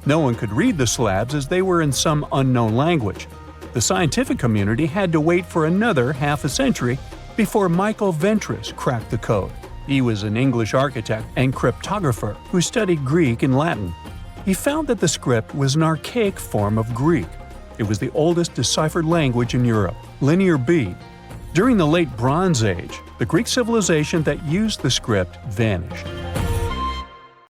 E: No one could read the slabs as they were in some unknown language. The scientific community had to wait for another half a century before Michael Ventris cracked the code. He was an English architect and cryptographer who studied Greek and Latin. He found that the script was an archaic form of Greek. It was the oldest deciphered language in Europe, Linear B. During the Late Bronze Age, the Greek civilization that used the script vanished.